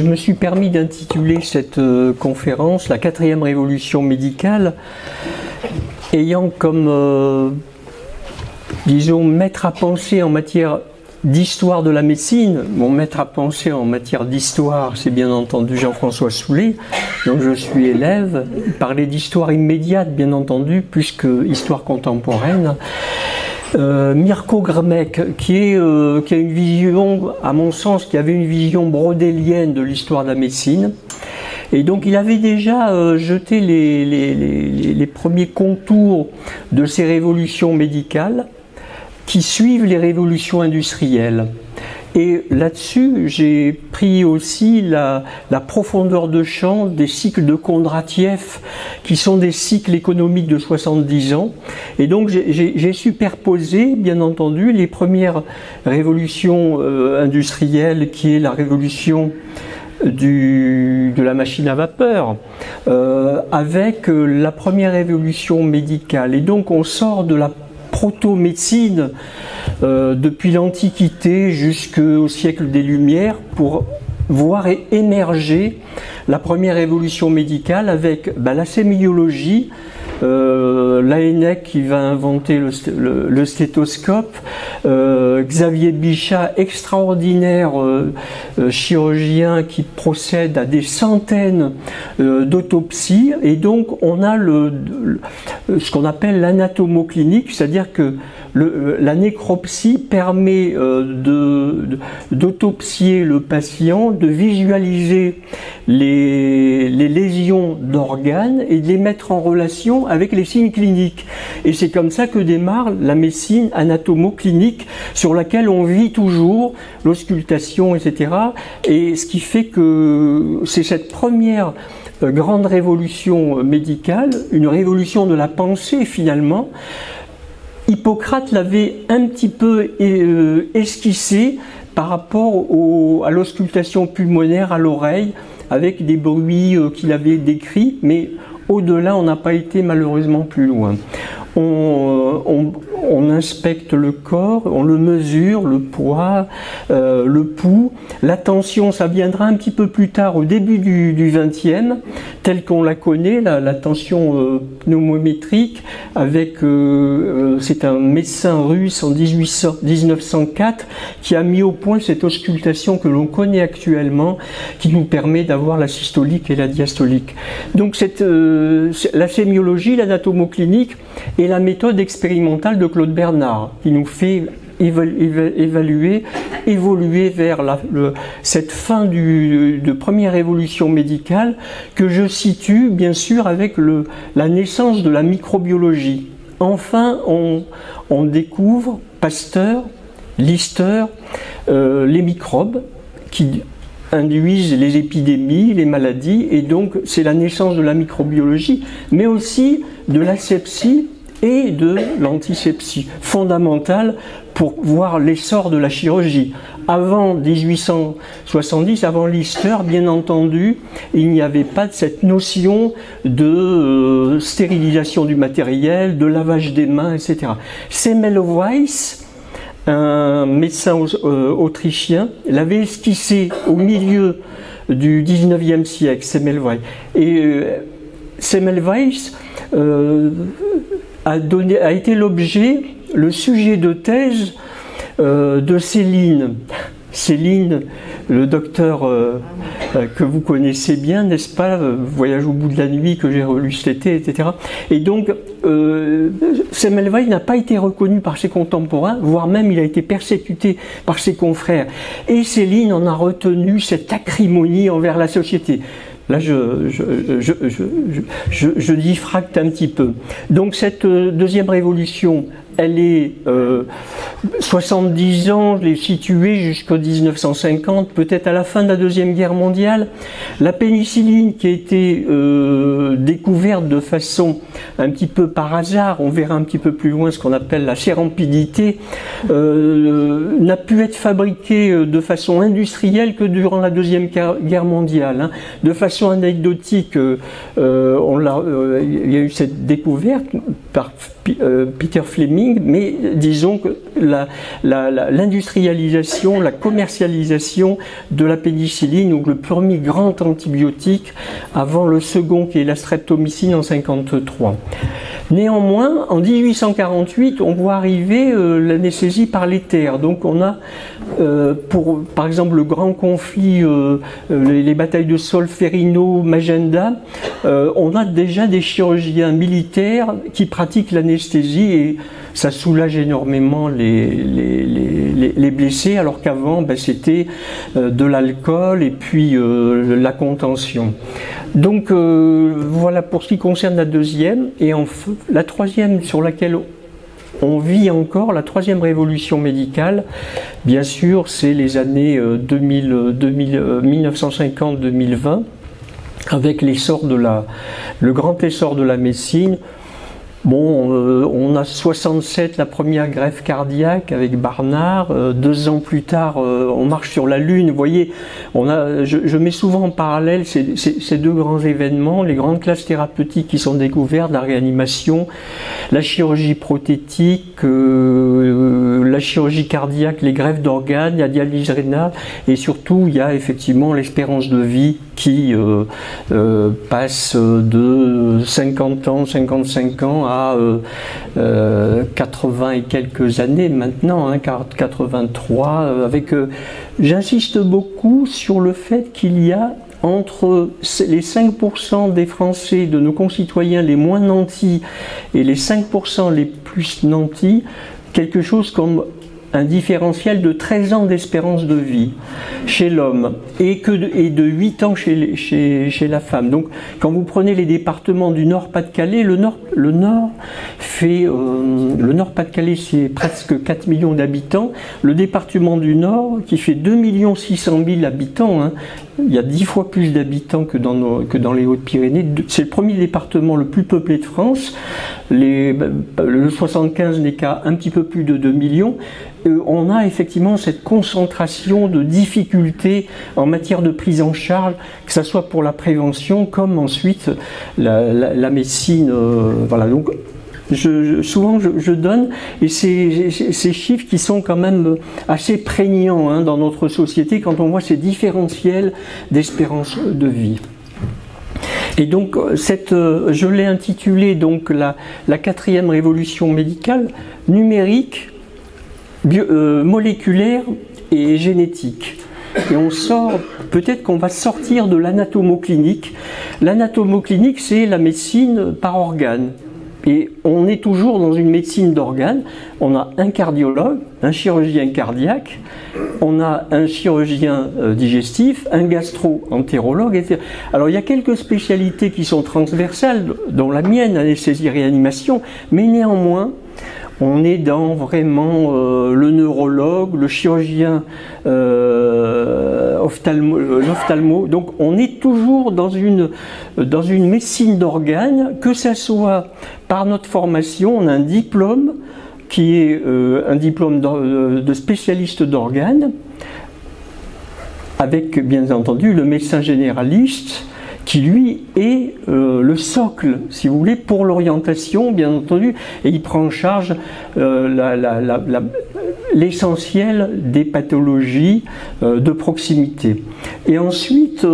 me suis permis d'intituler cette conférence « La quatrième révolution médicale », ayant comme, disons, maître à penser en matière d'histoire de la médecine. Mon maître à penser en matière d'histoire, c'est bien entendu Jean-François Soulet, dont je suis élève. Il parlait d'histoire immédiate, bien entendu, plus que histoire contemporaine. Mirko Grmek, qui a une vision, à mon sens, qui avait une vision brodélienne de l'histoire de la médecine. Et donc il avait déjà jeté les premiers contours de ces révolutions médicales qui suivent les révolutions industrielles. Et là-dessus, j'ai pris aussi la profondeur de champ des cycles de Kondratiev, qui sont des cycles économiques de 70 ans. Et donc j'ai superposé, bien entendu, les premières révolutions industrielles, qui est la révolution de la machine à vapeur, avec la première révolution médicale. Et donc on sort de la proto-médecine depuis l'Antiquité jusqu'au siècle des Lumières pour voir émerger la première révolution médicale avec la sémiologie, Laennec qui va inventer le stéthoscope, Xavier Bichat, extraordinaire chirurgien qui procède à des centaines d'autopsies, et donc on a ce qu'on appelle l'anatomoclinique, c'est-à-dire que la nécropsie permet d'autopsier le patient, de visualiser les lésions d'organes et de les mettre en relation avec les signes cliniques. Et c'est comme ça que démarre la médecine anatomo-clinique sur laquelle on vit toujours, l'auscultation, etc. Et ce qui fait que c'est cette première grande révolution médicale, une révolution de la pensée finalement. Hippocrate l'avait un petit peu esquissé par rapport à l'auscultation pulmonaire à l'oreille, avec des bruits qu'il avait décrits, mais au-delà, on n'a pas été malheureusement plus loin. On inspecte le corps, on le mesure, le poids, le pouls. La tension, ça viendra un petit peu plus tard, au début du XXe, telle qu'on la connaît, la tension pneumométrique, avec c'est un médecin russe en 1904 qui a mis au point cette auscultation que l'on connaît actuellement, qui nous permet d'avoir la systolique et la diastolique. Donc la sémiologie, l'anatomoclinique et la méthode expérimentale de Claude Bernard, qui nous fait évoluer vers cette fin de première révolution médicale que je situe bien sûr avec la naissance de la microbiologie. Enfin, on découvre Pasteur, Lister, les microbes qui induisent les épidémies, les maladies, et donc c'est la naissance de la microbiologie, mais aussi de l'asepsie et de l'antisepsie, fondamentale pour voir l'essor de la chirurgie. Avant 1870, avant Lister, bien entendu, il n'y avait pas de cette notion de stérilisation du matériel, de lavage des mains, etc. Semmelweis, un médecin autrichien, l'avait esquissé au milieu du 19e siècle, Semmelweis. Et Semmelweis a été le sujet de thèse de Céline. Céline, le docteur que vous connaissez bien, n'est-ce pas, Voyage au bout de la nuit que j'ai relu cet été, etc. Et donc, Semmelweis n'a pas été reconnu par ses contemporains, voire même il a été persécuté par ses confrères. Et Céline en a retenu cette acrimonie envers la société. Là, je diffracte un petit peu. Donc, cette deuxième révolution, elle est 70 ans, je l'ai située jusqu'en 1950, peut-être à la fin de la Deuxième Guerre mondiale. La pénicilline qui a été découverte de façon un petit peu par hasard, on verra un petit peu plus loin ce qu'on appelle la sérempidité, n'a pu être fabriquée de façon industrielle que durant la Deuxième Guerre mondiale. De façon anecdotique, il y a eu cette découverte Peter Fleming, mais disons que l'industrialisation, la commercialisation de la pénicilline, donc le premier grand antibiotique, avant le second qui est la streptomycine en 1953. Néanmoins, en 1848, on voit arriver l'anesthésie par l'éther. Donc on a, par exemple, le grand conflit, les batailles de Solferino, Magenta, on a déjà des chirurgiens militaires qui pratiquent l'anesthésie et ça soulage énormément les blessés, alors qu'avant, c'était de l'alcool et puis la contention. Donc voilà pour ce qui concerne la deuxième. Et la troisième sur laquelle on vit encore, la troisième révolution médicale, bien sûr, c'est les années 1950-2020, avec le grand essor de la médecine. Bon, on a 67 la première greffe cardiaque avec Barnard. 2 ans plus tard, on marche sur la Lune. Vous voyez, je mets souvent en parallèle ces deux grands événements, les grandes classes thérapeutiques qui sont découvertes, la réanimation, la chirurgie prothétique, la chirurgie cardiaque, les greffes d'organes, la dialyse rénale, et surtout il y a effectivement l'espérance de vie qui passe de 50 ans, 55 ans à 80 et quelques années maintenant, 83, j'insiste beaucoup sur le fait qu'il y a entre les 5% des Français, de nos concitoyens les moins nantis, et les 5% les plus nantis, quelque chose comme un différentiel de 13 ans d'espérance de vie chez l'homme et de 8 ans chez la femme. Donc quand vous prenez les départements du Nord-Pas-de-Calais, le Nord-Pas-de-Calais c'est presque 4 millions d'habitants, le département du Nord qui fait 2 600 000 habitants, il y a 10 fois plus d'habitants que dans les Hautes-Pyrénées, c'est le premier département le plus peuplé de France, le 75 n'est qu'à un petit peu plus de 2 millions, on a effectivement cette concentration de difficultés en matière de prise en charge, que ce soit pour la prévention comme ensuite la médecine. Voilà. Donc, souvent je donne et ces chiffres qui sont quand même assez prégnants dans notre société quand on voit ces différentiels d'espérance de vie. Et donc je l'ai intitulé donc la quatrième révolution médicale, numérique, moléculaire et génétique. Et peut-être qu'on va sortir de l'anatomoclinique. L'anatomoclinique, c'est la médecine par organe. Et on est toujours dans une médecine d'organes. On a un cardiologue, un chirurgien cardiaque, on a un chirurgien digestif, un gastro-entérologue, etc. Alors il y a quelques spécialités qui sont transversales, dont la mienne, anesthésie-réanimation, mais néanmoins, on est dans vraiment le neurologue, le chirurgien l'ophtalmo. Donc on est toujours dans une médecine d'organes, que ce soit par notre formation, on a un diplôme qui est un diplôme de spécialiste d'organes, avec bien entendu le médecin généraliste, qui lui est le socle, si vous voulez, pour l'orientation, bien entendu, et il prend en charge l'essentiel des pathologies de proximité. Et ensuite,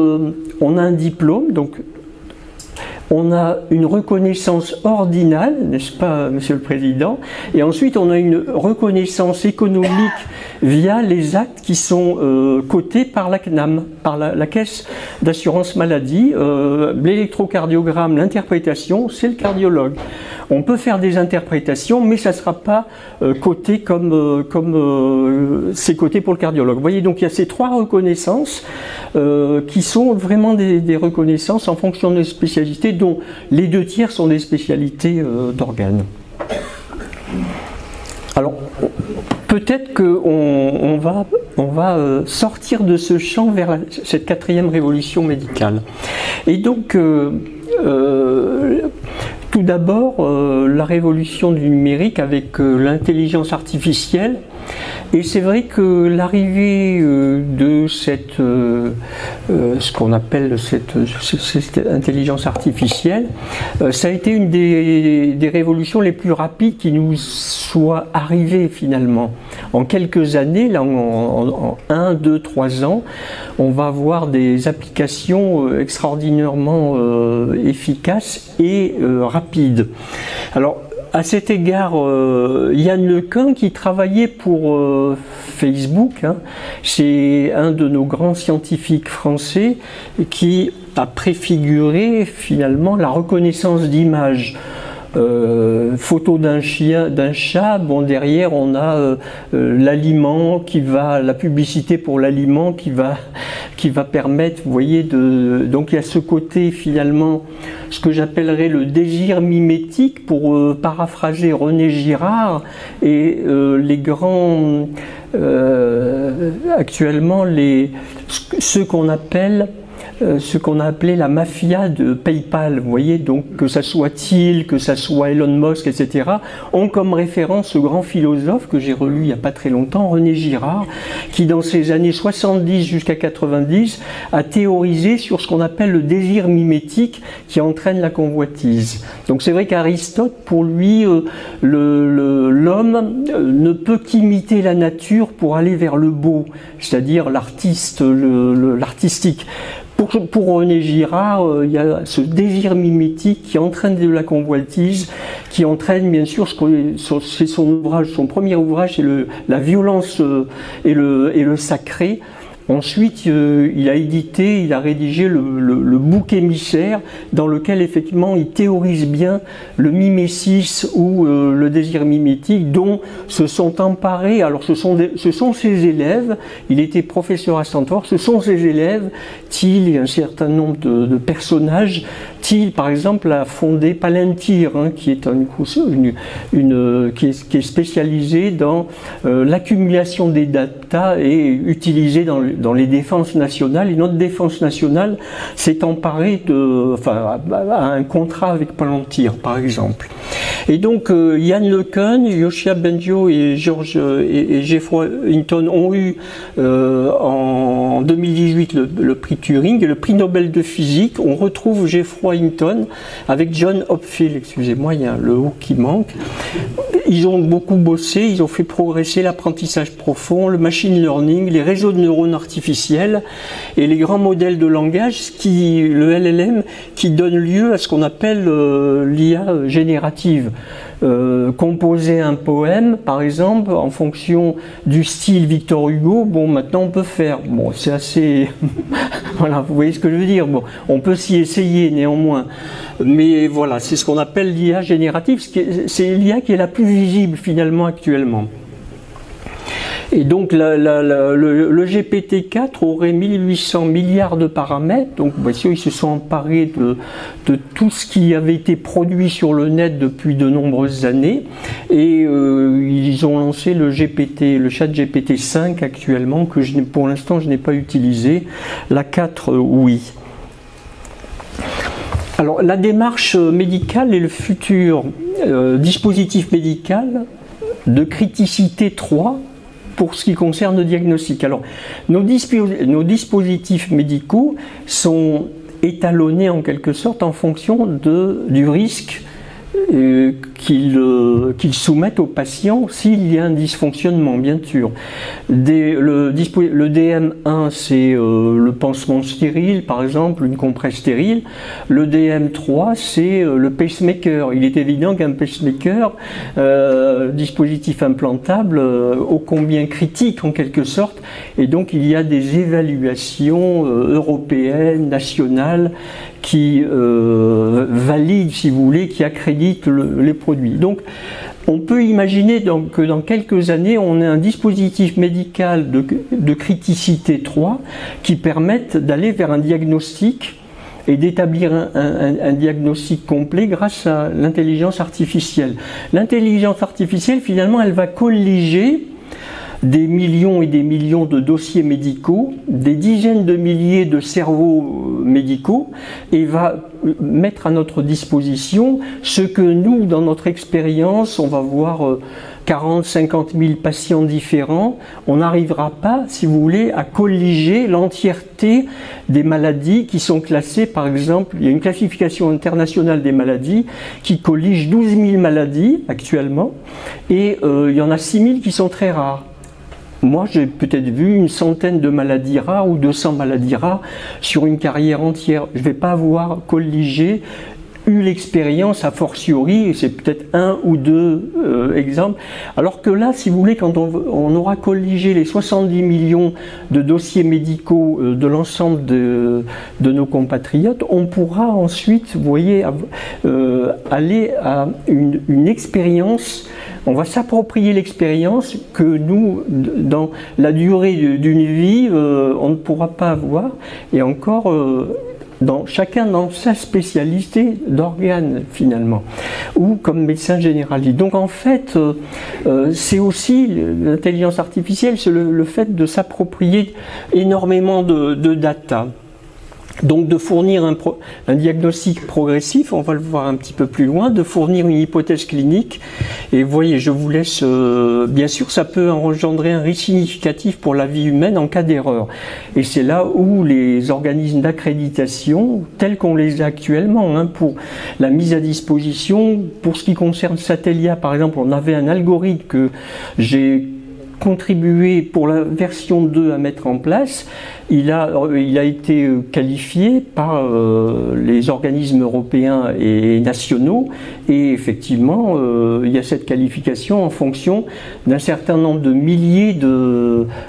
on a un diplôme, donc on a une reconnaissance ordinale, n'est-ce pas, Monsieur le Président? Et ensuite, on a une reconnaissance économique via les actes qui sont cotés par la CNAM, par la Caisse d'assurance maladie. L'électrocardiogramme, l'interprétation, c'est le cardiologue. On peut faire des interprétations, mais ça ne sera pas coté comme c'est coté pour le cardiologue. Vous voyez, donc il y a ces 3 reconnaissances qui sont vraiment des reconnaissances en fonction des spécialités, dont les 2 tiers sont des spécialités d'organes. Alors, peut-être qu'on va sortir de ce champ vers cette quatrième révolution médicale. Et donc, tout d'abord, la révolution du numérique avec l'intelligence artificielle Et c'est vrai que l'arrivée de cette, ce qu'on appelle cette intelligence artificielle, ça a été une des révolutions les plus rapides qui nous soit arrivée finalement. En quelques années, là, en 1, 2, 3 ans, on va avoir des applications extraordinairement efficaces et rapides. Alors, à cet égard, Yann LeCun, qui travaillait pour Facebook, hein, c'est un de nos grands scientifiques français qui a préfiguré finalement la reconnaissance d'images. Photo d'un chien, d'un chat, bon derrière on a l'aliment qui va, la publicité pour l'aliment qui va permettre, vous voyez, donc il y a ce côté finalement, ce que j'appellerais le désir mimétique pour paraphraser René Girard et les grands actuellement ceux qu'on appelle ce qu'on a appelé la mafia de PayPal, vous voyez, donc que ça soit Thiel, que ça soit Elon Musk, etc., ont comme référence ce grand philosophe que j'ai relu il n'y a pas très longtemps, René Girard, qui dans ses années 70 jusqu'à 90 a théorisé sur ce qu'on appelle le désir mimétique qui entraîne la convoitise. Donc c'est vrai qu'Aristote, pour lui, l'homme ne peut qu'imiter la nature pour aller vers le beau, c'est-à-dire l'artiste, l'artistique. Pour René Girard, il y a ce désir mimétique qui entraîne de la convoitise, qui entraîne bien sûr, c'est son ouvrage, son premier ouvrage, c'est la violence et le sacré. Ensuite, il a édité, il a rédigé le bouc émissaire dans lequel effectivement il théorise bien le mimésis ou le désir mimétique dont se sont emparés, alors ce sont ses élèves, il était professeur à Stanford, ce sont ses élèves, Thiel et un certain nombre de personnages. Thiel par exemple a fondé Palantir, hein, qui est qui est spécialisé dans l'accumulation des data et utilisé dans les défenses nationales. Et notre défense nationale s'est emparée à un contrat avec Palantir, par exemple. Et donc Yann LeCun, Yoshia Bengio et Geoffrey Hinton ont eu en 2018 le prix Turing et le prix Nobel de physique. On retrouve Geoffrey Hinton avec John Hopfield, excusez-moi, il y a le O qui manque. Ils ont beaucoup bossé, ils ont fait progresser l'apprentissage profond, le machine learning, les réseaux de neurones artificiels et les grands modèles de langage, le LLM, qui donne lieu à ce qu'on appelle l'IA générative. Composer un poème, par exemple, en fonction du style Victor Hugo, bon, maintenant on peut faire. Bon, c'est assez... voilà, vous voyez ce que je veux dire. Bon, on peut s'y essayer néanmoins. Mais voilà, c'est ce qu'on appelle l'IA générative. C'est l'IA qui est la plus visible finalement actuellement. Et donc le GPT-4 aurait 1800 milliards de paramètres, donc bien sûr ils se sont emparés de tout ce qui avait été produit sur le net depuis de nombreuses années, et ils ont lancé le chat GPT-5 actuellement, que pour l'instant je n'ai pas utilisé, la 4 oui. Alors la démarche médicale et le futur dispositif médical de criticité 3, pour ce qui concerne le diagnostic. Alors, nos dispositifs médicaux sont étalonnés en quelque sorte en fonction du risque qu'ils soumettent aux patients s'il y a un dysfonctionnement, bien sûr. Le DM1, c'est le pansement stérile, par exemple, une compresse stérile. Le DM3, c'est le pacemaker. Il est évident qu'un pacemaker, dispositif implantable, ô combien critique en quelque sorte, et donc il y a des évaluations européennes, nationales, qui valident, si vous voulez, qui accréditent les produits. Donc, on peut imaginer que dans quelques années, on ait un dispositif médical de criticité 3 qui permette d'aller vers un diagnostic et d'établir un diagnostic complet grâce à l'intelligence artificielle. L'intelligence artificielle, finalement, elle va colliger des millions et des millions de dossiers médicaux, des dizaines de milliers de cerveaux médicaux, et va mettre à notre disposition ce que nous, dans notre expérience, on va voir 40, 50 000 patients différents, on n'arrivera pas, si vous voulez, à colliger l'entièreté des maladies qui sont classées. Par exemple, il y a une classification internationale des maladies qui collige 12 000 maladies actuellement, et il y en a 6 000 qui sont très rares. Moi, j'ai peut-être vu une centaine de maladies rares ou 200 maladies rares sur une carrière entière. Je ne vais pas avoir colligé, eu l'expérience a fortiori, et c'est peut-être un ou deux exemples. Alors que là, si vous voulez, quand on aura colligé les 70 millions de dossiers médicaux de l'ensemble de nos compatriotes, on pourra ensuite, vous voyez, aller à une expérience. On va s'approprier l'expérience que nous, dans la durée d'une vie, on ne pourra pas avoir. Et encore, chacun dans sa spécialité d'organe, finalement, ou comme médecin généraliste. Donc en fait, c'est aussi l'intelligence artificielle, c'est le fait de s'approprier énormément de data. Donc de fournir un diagnostic progressif, on va le voir un petit peu plus loin, de fournir une hypothèse clinique. Et vous voyez, je vous laisse, bien sûr, ça peut engendrer un risque significatif pour la vie humaine en cas d'erreur. Et c'est là où les organismes d'accréditation, tels qu'on les a actuellement, pour la mise à disposition, pour ce qui concerne Satellia, par exemple, on avait un algorithme que j'ai contribué pour la version 2 à mettre en place. Il a été qualifié par les organismes européens et nationaux, et effectivement il y a cette qualification en fonction d'un certain nombre de milliers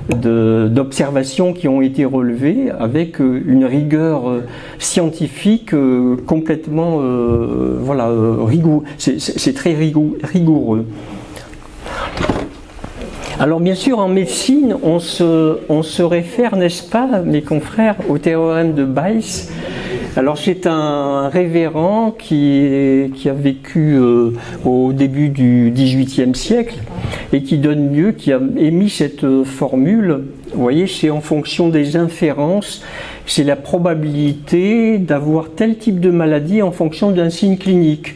d'observations qui ont été relevées avec une rigueur scientifique complètement rigoureux. C'est très rigoureux. Alors bien sûr, en médecine, on se réfère, n'est-ce pas, mes confrères, au théorème de Bayes. Alors c'est un révérend qui a vécu au début du XVIIIe siècle et qui donne mieux, qui a émis cette formule. Vous voyez, c'est en fonction des inférences, c'est la probabilité d'avoir tel type de maladie en fonction d'un signe clinique,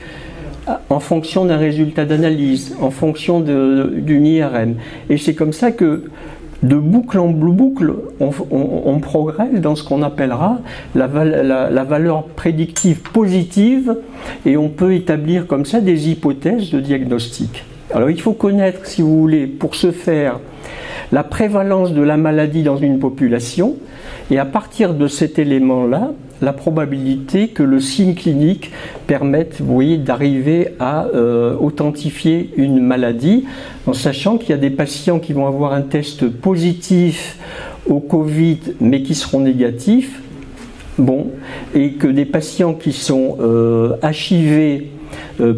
en fonction d'un résultat d'analyse, en fonction d'une IRM. Et c'est comme ça que, de boucle en boucle, on progresse dans ce qu'on appellera la valeur prédictive positive, et on peut établir comme ça des hypothèses de diagnostic. Alors il faut connaître, si vous voulez, pour ce faire, la prévalence de la maladie dans une population, et à partir de cet élément-là, la probabilité que le signe clinique permette, vous voyez, d'arriver à authentifier une maladie, en sachant qu'il y a des patients qui vont avoir un test positif au Covid, mais qui seront négatifs, et que des patients qui sont HIV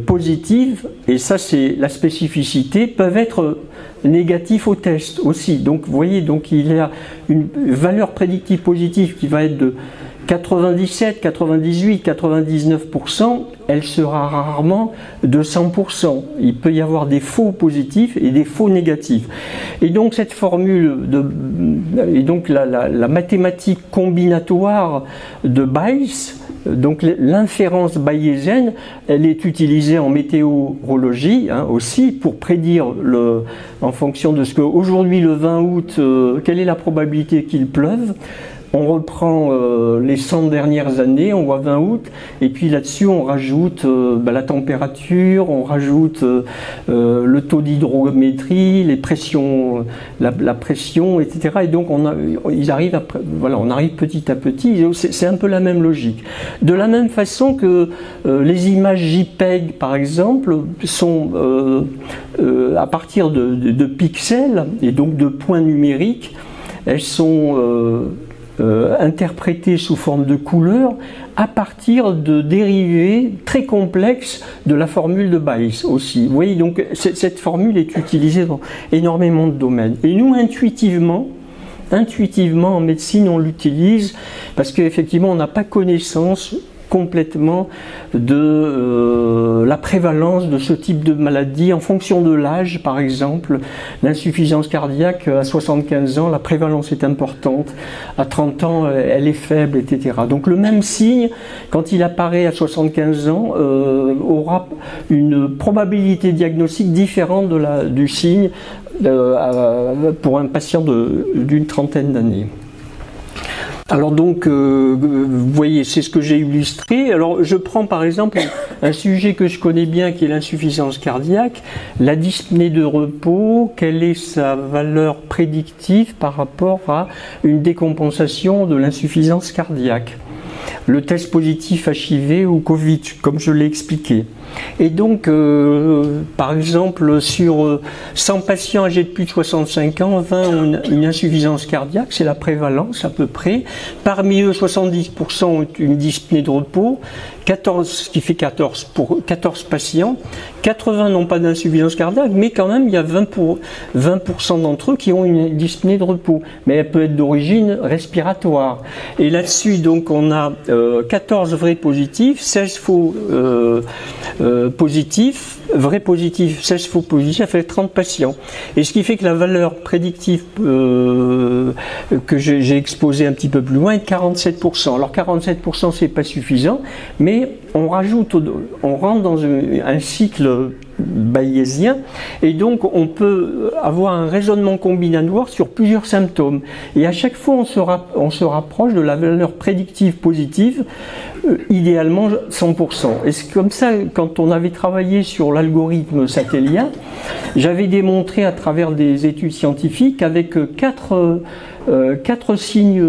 positifs, et ça c'est la spécificité, peuvent être négatifs au test aussi. Donc vous voyez, donc il y a une valeur prédictive positive qui va être de 97, 98, 99%, elle sera rarement de 100%. Il peut y avoir des faux positifs et des faux négatifs. Et donc cette formule, et donc la mathématique combinatoire de Bayes, donc l'inférence bayésienne, elle est utilisée en météorologie aussi pour prédire en fonction de ce que aujourd'hui le 20 août, quelle est la probabilité qu'il pleuve. On reprend les 100 dernières années, on voit 20 août, et puis là-dessus on rajoute la température, on rajoute le taux d'hydrométrie, les pressions, la pression, etc. Et donc on arrive petit à petit. C'est un peu la même logique. De la même façon que les images JPEG, par exemple, sont à partir de pixels et donc de points numériques, elles sont interprétées sous forme de couleurs à partir de dérivés très complexes de la formule de Bayes aussi. Vous voyez, donc cette formule est utilisée dans énormément de domaines. Et nous, intuitivement en médecine, on l'utilise parce qu'effectivement, on n'a pas connaissance complètement de la prévalence de ce type de maladie en fonction de l'âge. Par exemple, l'insuffisance cardiaque à 75 ans, la prévalence est importante, à 30 ans elle est faible, etc. Donc le même signe, quand il apparaît à 75 ans, aura une probabilité diagnostique différente du signe pour un patient d'une trentaine d'années. Alors donc, vous voyez, c'est ce que j'ai illustré. Alors je prends par exemple un sujet que je connais bien qui est l'insuffisance cardiaque, la dyspnée de repos, quelle est sa valeur prédictive par rapport à une décompensation de l'insuffisance cardiaque. Le test positif HIV ou Covid, comme je l'ai expliqué. Et donc, par exemple, sur 100 patients âgés de plus de 65 ans, 20 ont une insuffisance cardiaque, c'est la prévalence à peu près. Parmi eux, 70% ont une dyspnée de repos, 14, ce qui fait 14 pour 14 patients. 80 n'ont pas d'insuffisance cardiaque, mais quand même, il y a 20% d'entre eux qui ont une dyspnée de repos. Mais elle peut être d'origine respiratoire. Et là-dessus, donc, on a 14 vrais positifs, 16 faux positifs, vrais positifs, 16 faux positifs, ça fait 30 patients. Et ce qui fait que la valeur prédictive que j'ai exposée un petit peu plus loin est de 47%. Alors 47% c'est pas suffisant, mais on rentre dans un cycle bayésien, et donc on peut avoir un raisonnement combinatoire sur plusieurs symptômes, et à chaque fois on se rapproche de la valeur prédictive positive, idéalement 100%. Et c'est comme ça, quand on avait travaillé sur l'algorithme satellien, j'avais démontré à travers des études scientifiques avec quatre signes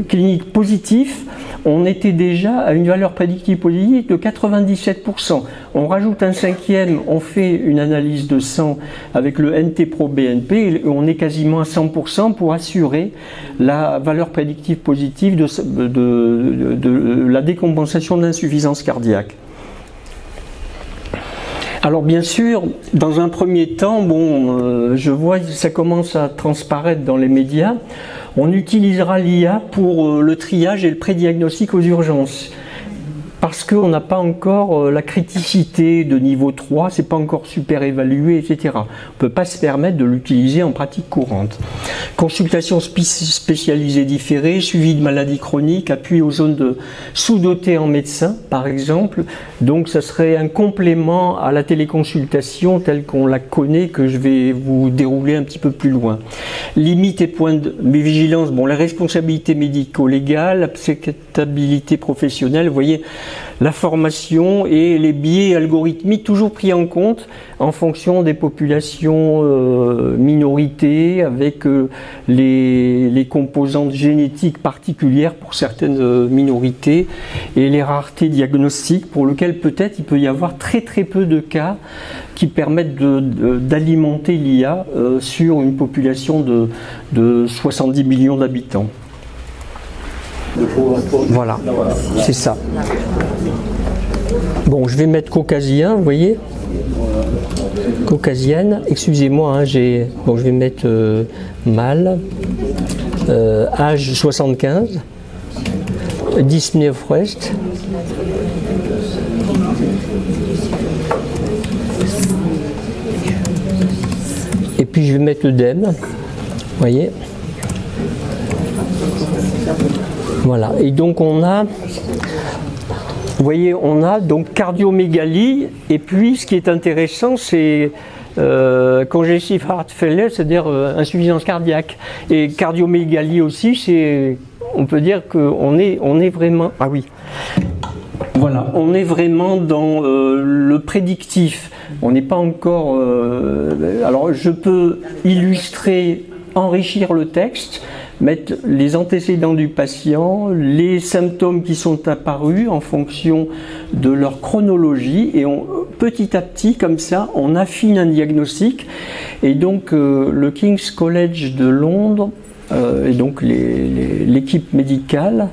cliniques positifs, on était déjà à une valeur prédictive positive de 97%. On rajoute un cinquième, on fait une analyse de sang avec le NT-proBNP et on est quasiment à 100% pour assurer la valeur prédictive positive de la décompensation de l'insuffisance cardiaque. Alors bien sûr, dans un premier temps, je vois que ça commence à transparaître dans les médias. On utilisera l'IA pour le triage et le prédiagnostic aux urgences. Parce qu'on n'a pas encore la criticité de niveau 3, c'est pas encore super évalué, etc. On ne peut pas se permettre de l'utiliser en pratique courante. Consultation spécialisée différée, suivi de maladies chroniques, appui aux zones sous-dotées en médecins, par exemple. Donc ça serait un complément à la téléconsultation telle qu'on la connaît, que je vais vous dérouler un petit peu plus loin. Limites et points de vigilance, la responsabilité médico-légale, l'acceptabilité professionnelle, vous voyez, la formation et les biais algorithmiques toujours pris en compte en fonction des populations minorités, avec les composantes génétiques particulières pour certaines minorités et les raretés diagnostiques pour lesquelles peut-être il peut y avoir très peu de cas qui permettent d'alimenter l'IA sur une population de 70 millions d'habitants. Voilà, c'est ça. Bon, je vais mettre caucasien, vous voyez, caucasienne, excusez-moi, je vais mettre mâle, âge 75, Disney of West, et puis je vais mettre œdème, vous voyez. Voilà, et donc on a, vous voyez, on a donc cardiomégalie, et puis ce qui est intéressant, c'est congestive heart failure, c'est-à-dire insuffisance cardiaque. Et cardiomégalie aussi, on peut dire qu'on est vraiment, ah oui, voilà, on est vraiment dans le prédictif. On n'est pas encore, alors je peux illustrer, enrichir le texte, mettre les antécédents du patient, les symptômes qui sont apparus en fonction de leur chronologie, et petit à petit, comme ça, on affine un diagnostic. Et donc le King's College de Londres, et donc l'équipe médicale,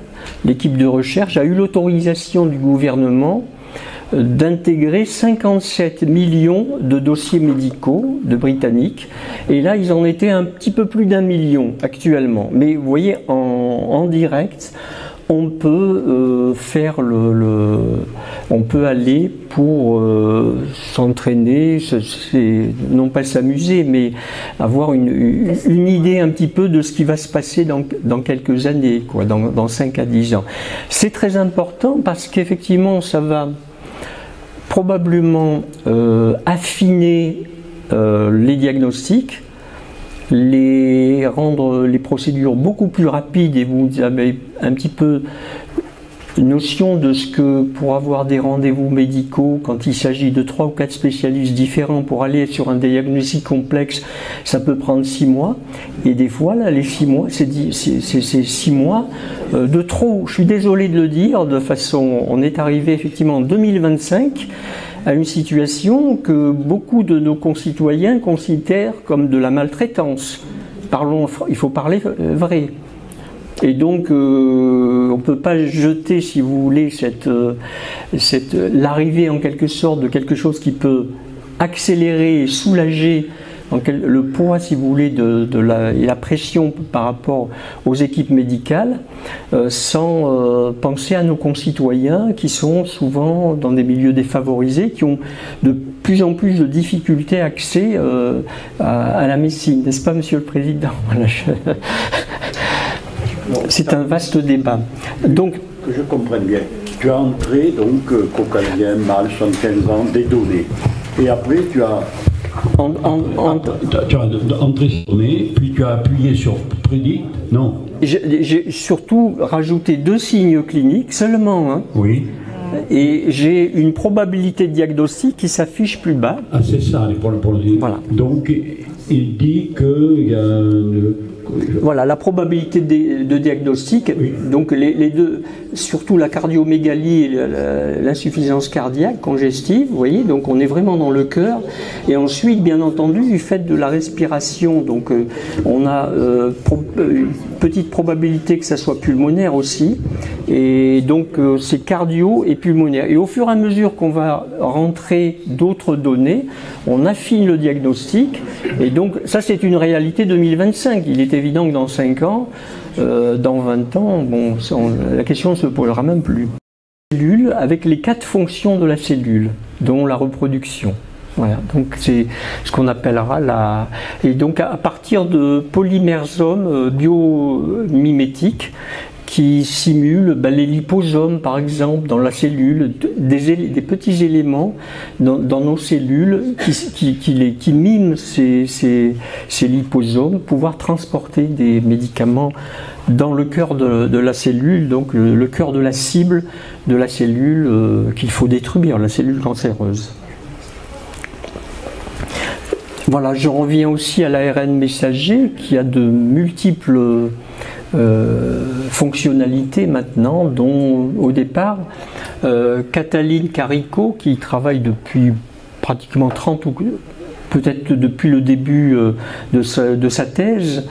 l'équipe de recherche a eu l'autorisation du gouvernement d'intégrer 57 millions de dossiers médicaux de Britanniques, et là ils en étaient un petit peu plus d'1 million actuellement, mais vous voyez en direct on peut on peut aller pour s'entraîner, non pas s'amuser, mais avoir une idée un petit peu de ce qui va se passer dans quelques années, quoi, dans 5 à 10 ans. C'est très important parce qu'effectivement, ça va probablement affiner les diagnostics, rendre les procédures beaucoup plus rapides, et vous avez un petit peu notion de ce que pour avoir des rendez-vous médicaux, quand il s'agit de 3 ou 4 spécialistes différents pour aller sur un diagnostic complexe, ça peut prendre 6 mois, et des fois là les 6 mois c'est 6 mois de trop. Je suis désolé de le dire, de façon, on est arrivé effectivement en 2025 à une situation que beaucoup de nos concitoyens considèrent comme de la maltraitance. Il faut parler vrai. Et donc, on ne peut pas jeter, si vous voulez, l'arrivée en quelque sorte de quelque chose qui peut accélérer et soulager le poids, si vous voulez, et la pression par rapport aux équipes médicales, sans penser à nos concitoyens qui sont souvent dans des milieux défavorisés, qui ont de plus en plus de difficultés d'accès à la médecine. N'est-ce pas, Monsieur le Président? Voilà, c'est un vaste débat. Donc, que je comprenne bien, tu as entré donc cocalien, mâle, 75 ans, des données. Et après, tu as... Tu as entré sur données, puis tu as appuyé sur prédit. Non. J'ai surtout rajouté 2 signes cliniques seulement. Hein. Oui. Et j'ai une probabilité de diagnostic qui s'affiche plus bas. Ah, c'est ça, pour le voilà. Donc, il dit qu'il y a... Voilà, la probabilité de diagnostic, oui. Donc les deux, surtout la cardiomégalie et l'insuffisance cardiaque congestive, vous voyez, donc on est vraiment dans le cœur. Et ensuite, bien entendu, du fait de la respiration, donc on a une petite probabilité que ça soit pulmonaire aussi. Et donc c'est cardio et pulmonaire. Et au fur et à mesure qu'on va rentrer d'autres données, on affine le diagnostic. Et donc ça, c'est une réalité 2025. Il est évident que dans 5 ans, dans 20 ans, bon, la question ne se posera même plus. Cellule avec les 4 fonctions de la cellule, dont la reproduction. Voilà, donc c'est ce qu'on appellera la... Et donc à partir de polymersomes biomimétiques qui simulent les liposomes, par exemple, dans la cellule, des petits éléments dans nos cellules qui miment ces liposomes, pouvoir transporter des médicaments dans le cœur de la cellule, donc le cœur de la cible de la cellule qu'il faut détruire, la cellule cancéreuse. Voilà, je reviens aussi à l'ARN messager qui a de multiples fonctionnalités maintenant, dont au départ Cataline Carico, qui travaille depuis pratiquement 30 ou peut-être depuis le début de sa thèse,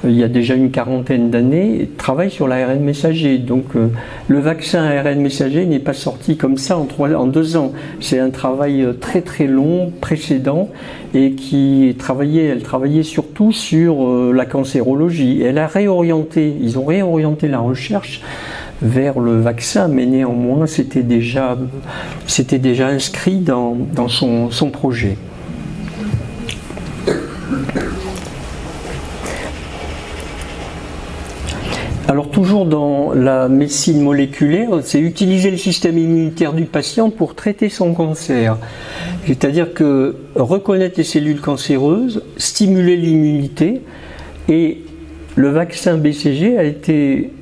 il y a déjà une 40aine d'années, travaille sur l'ARN messager. Donc le vaccin ARN messager n'est pas sorti comme ça en 2 ans. C'est un travail très très long, précédent, et elle travaillait surtout sur la cancérologie. Et ils ont réorienté la recherche vers le vaccin, mais néanmoins c'était déjà inscrit dans son projet. Alors toujours dans la médecine moléculaire, c'est utiliser le système immunitaire du patient pour traiter son cancer. C'est-à-dire que reconnaître les cellules cancéreuses, stimuler l'immunité, et le vaccin BCG a été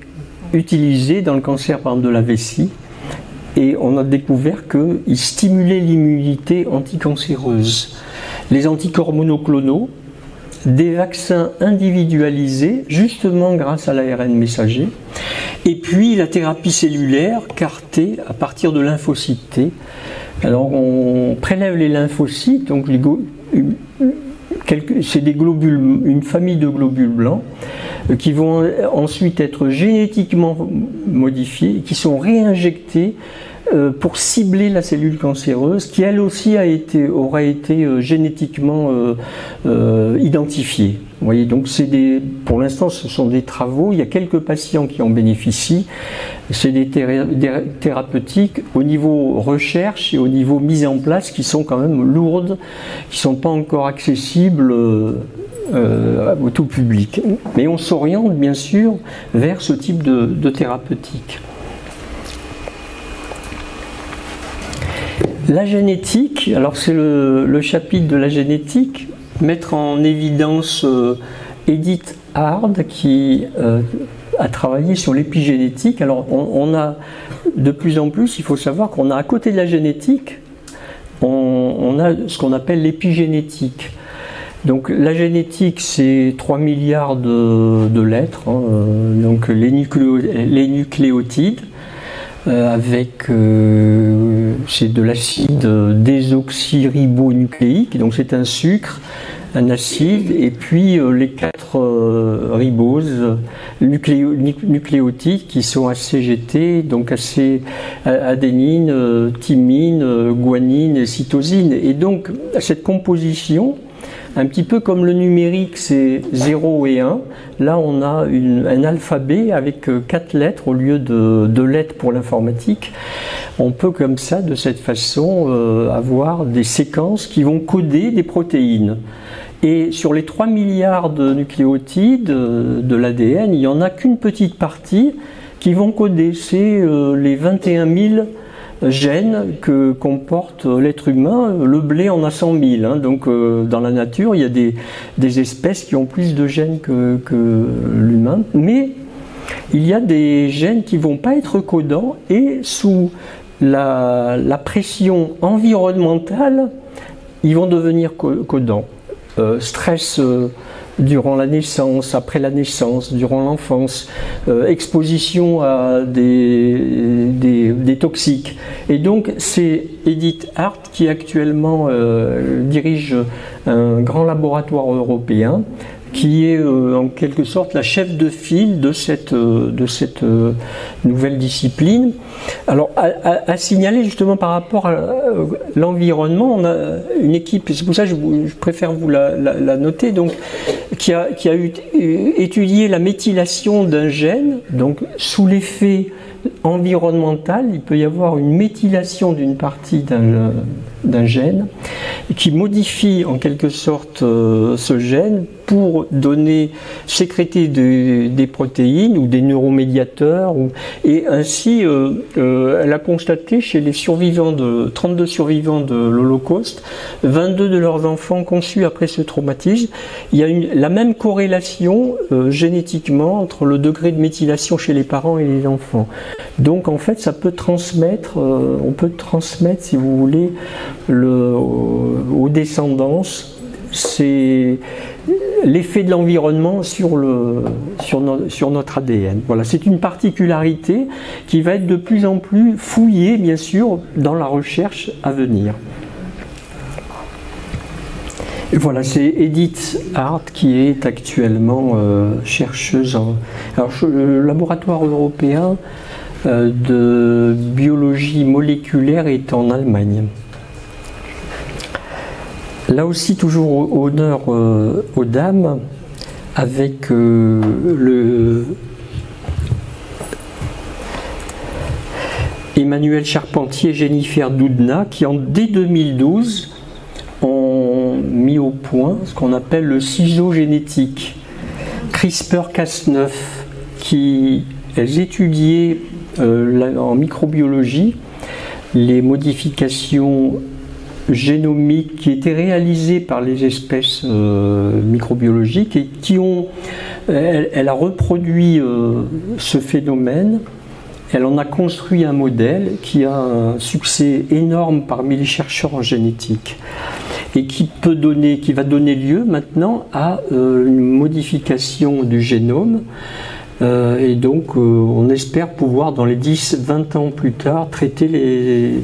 utilisé dans le cancer par exemple de la vessie, et on a découvert qu'il stimulait l'immunité anticancéreuse. Les anticorps monoclonaux, des vaccins individualisés, justement grâce à l'ARN messager, et puis la thérapie cellulaire CAR-T à partir de lymphocytes T. Alors on prélève les lymphocytes, donc c'est des globules, une famille de globules blancs qui vont ensuite être génétiquement modifiés, qui sont réinjectés pour cibler la cellule cancéreuse qui elle aussi aura été génétiquement identifiée. Vous voyez, donc pour l'instant ce sont des travaux, il y a quelques patients qui en bénéficient, c'est des thérapeutiques au niveau recherche et au niveau mise en place qui sont quand même lourdes, qui ne sont pas encore accessibles au tout public. Mais on s'oriente bien sûr vers ce type de thérapeutique. La génétique, alors c'est le chapitre de la génétique, mettre en évidence Edith Hard qui a travaillé sur l'épigénétique. Alors on a de plus en plus, il faut savoir qu'on a à côté de la génétique, on a ce qu'on appelle l'épigénétique. Donc la génétique, c'est 3 milliards de lettres, hein, donc les nucléotides, avec c'est de l'acide désoxyribonucléique, donc c'est un sucre, un acide, et puis les 4 riboses nucléotides qui sont ACGT, donc adénine, thymine, guanine et cytosine. Et donc cette composition, un petit peu comme le numérique, c'est 0 et 1. Là, on a un alphabet avec 4 lettres au lieu de 2 lettres pour l'informatique. On peut comme ça, de cette façon, avoir des séquences qui vont coder des protéines. Et sur les 3 milliards de nucléotides de l'ADN, il n'y en a qu'une petite partie qui vont coder. C'est les 21 000 gènes que comporte l'être humain. Le blé en a 100 000, hein. Donc dans la nature il y a des espèces qui ont plus de gènes que l'humain, mais il y a des gènes qui ne vont pas être codants, et sous la pression environnementale ils vont devenir codants. Stress durant la naissance, après la naissance, durant l'enfance, exposition à des toxiques. Et donc c'est Edith Hart qui actuellement dirige un grand laboratoire européen qui est en quelque sorte la chef de file de cette nouvelle discipline. Alors à signaler justement par rapport à l'environnement, on a une équipe, c'est pour ça que je préfère vous la noter, donc, qui a étudié la méthylation d'un gène. Donc sous l'effet environnemental, il peut y avoir une méthylation d'une partie d'un gène qui modifie en quelque sorte ce gène pour sécréter des protéines ou des neuromédiateurs, et ainsi elle a constaté chez les 32 survivants de l'Holocauste, 22 de leurs enfants conçus après ce traumatisme, il y a la même corrélation génétiquement entre le degré de méthylation chez les parents et les enfants. Donc en fait ça peut transmettre, on peut transmettre si vous voulez aux descendances, c'est l'effet de l'environnement sur notre ADN. Voilà, c'est une particularité qui va être de plus en plus fouillée, bien sûr, dans la recherche à venir. Et voilà, c'est Edith Hart qui est actuellement chercheuse le laboratoire européen de biologie moléculaire est en Allemagne. Là aussi, toujours honneur aux dames, avec Emmanuel Charpentier et Jennifer Doudna, qui dès 2012 ont mis au point ce qu'on appelle le ciseau génétique CRISPR-Cas9, elles étudiaient en microbiologie les modifications génomiques qui étaient réalisées par les espèces microbiologiques et elle a reproduit ce phénomène. Elle en a construit un modèle qui a un succès énorme parmi les chercheurs en génétique et qui va donner lieu maintenant à une modification du génome. Et donc on espère pouvoir dans les 10-20 ans plus tard traiter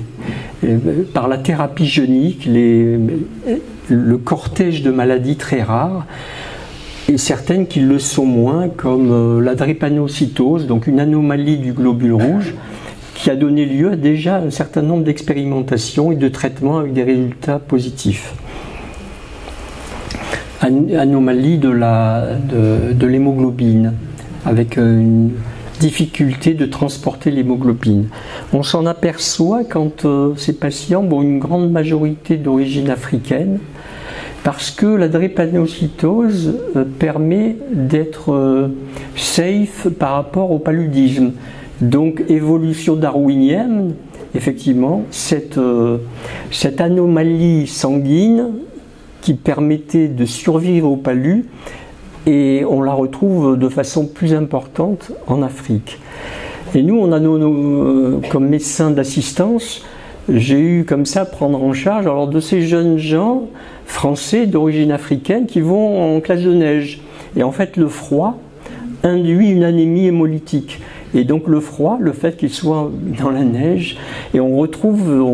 par la thérapie génique le cortège de maladies très rares, et certaines qui le sont moins, comme la drépanocytose, donc une anomalie du globule rouge, qui a donné lieu à déjà un certain nombre d'expérimentations et de traitements avec des résultats positifs. Anomalie de l'hémoglobine, avec une difficulté de transporter l'hémoglobine. On s'en aperçoit quand ces patients ont une grande majorité d'origine africaine, parce que la drépanocytose permet d'être safe par rapport au paludisme. Donc, évolution darwinienne, effectivement, cette anomalie sanguine qui permettait de survivre au palu, et on la retrouve de façon plus importante en Afrique. Et nous, on a comme médecins d'assistance, j'ai eu comme ça prendre en charge alors de ces jeunes gens français d'origine africaine qui vont en classe de neige. Et en fait, le froid induit une anémie hémolytique. Et donc le froid, le fait qu'ils soient dans la neige, et on retrouve, ils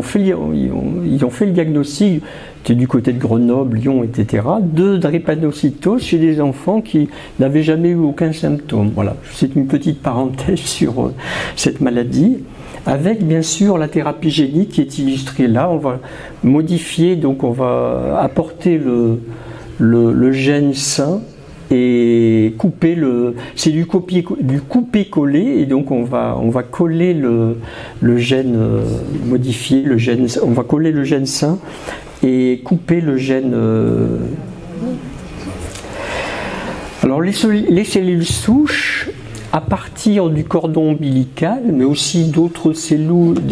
ont fait le diagnostic, du côté de Grenoble, Lyon, etc., de drépanocytose chez des enfants qui n'avaient jamais eu aucun symptôme. Voilà, c'est une petite parenthèse sur cette maladie, avec bien sûr la thérapie génique qui est illustrée là. On va modifier, donc on va apporter le gène sain et couper c'est du couper-coller, et donc on va coller le gène modifié, on va coller le gène sain et couper le gène. Alors les cellules souches, à partir du cordon ombilical, mais aussi d'autres cellules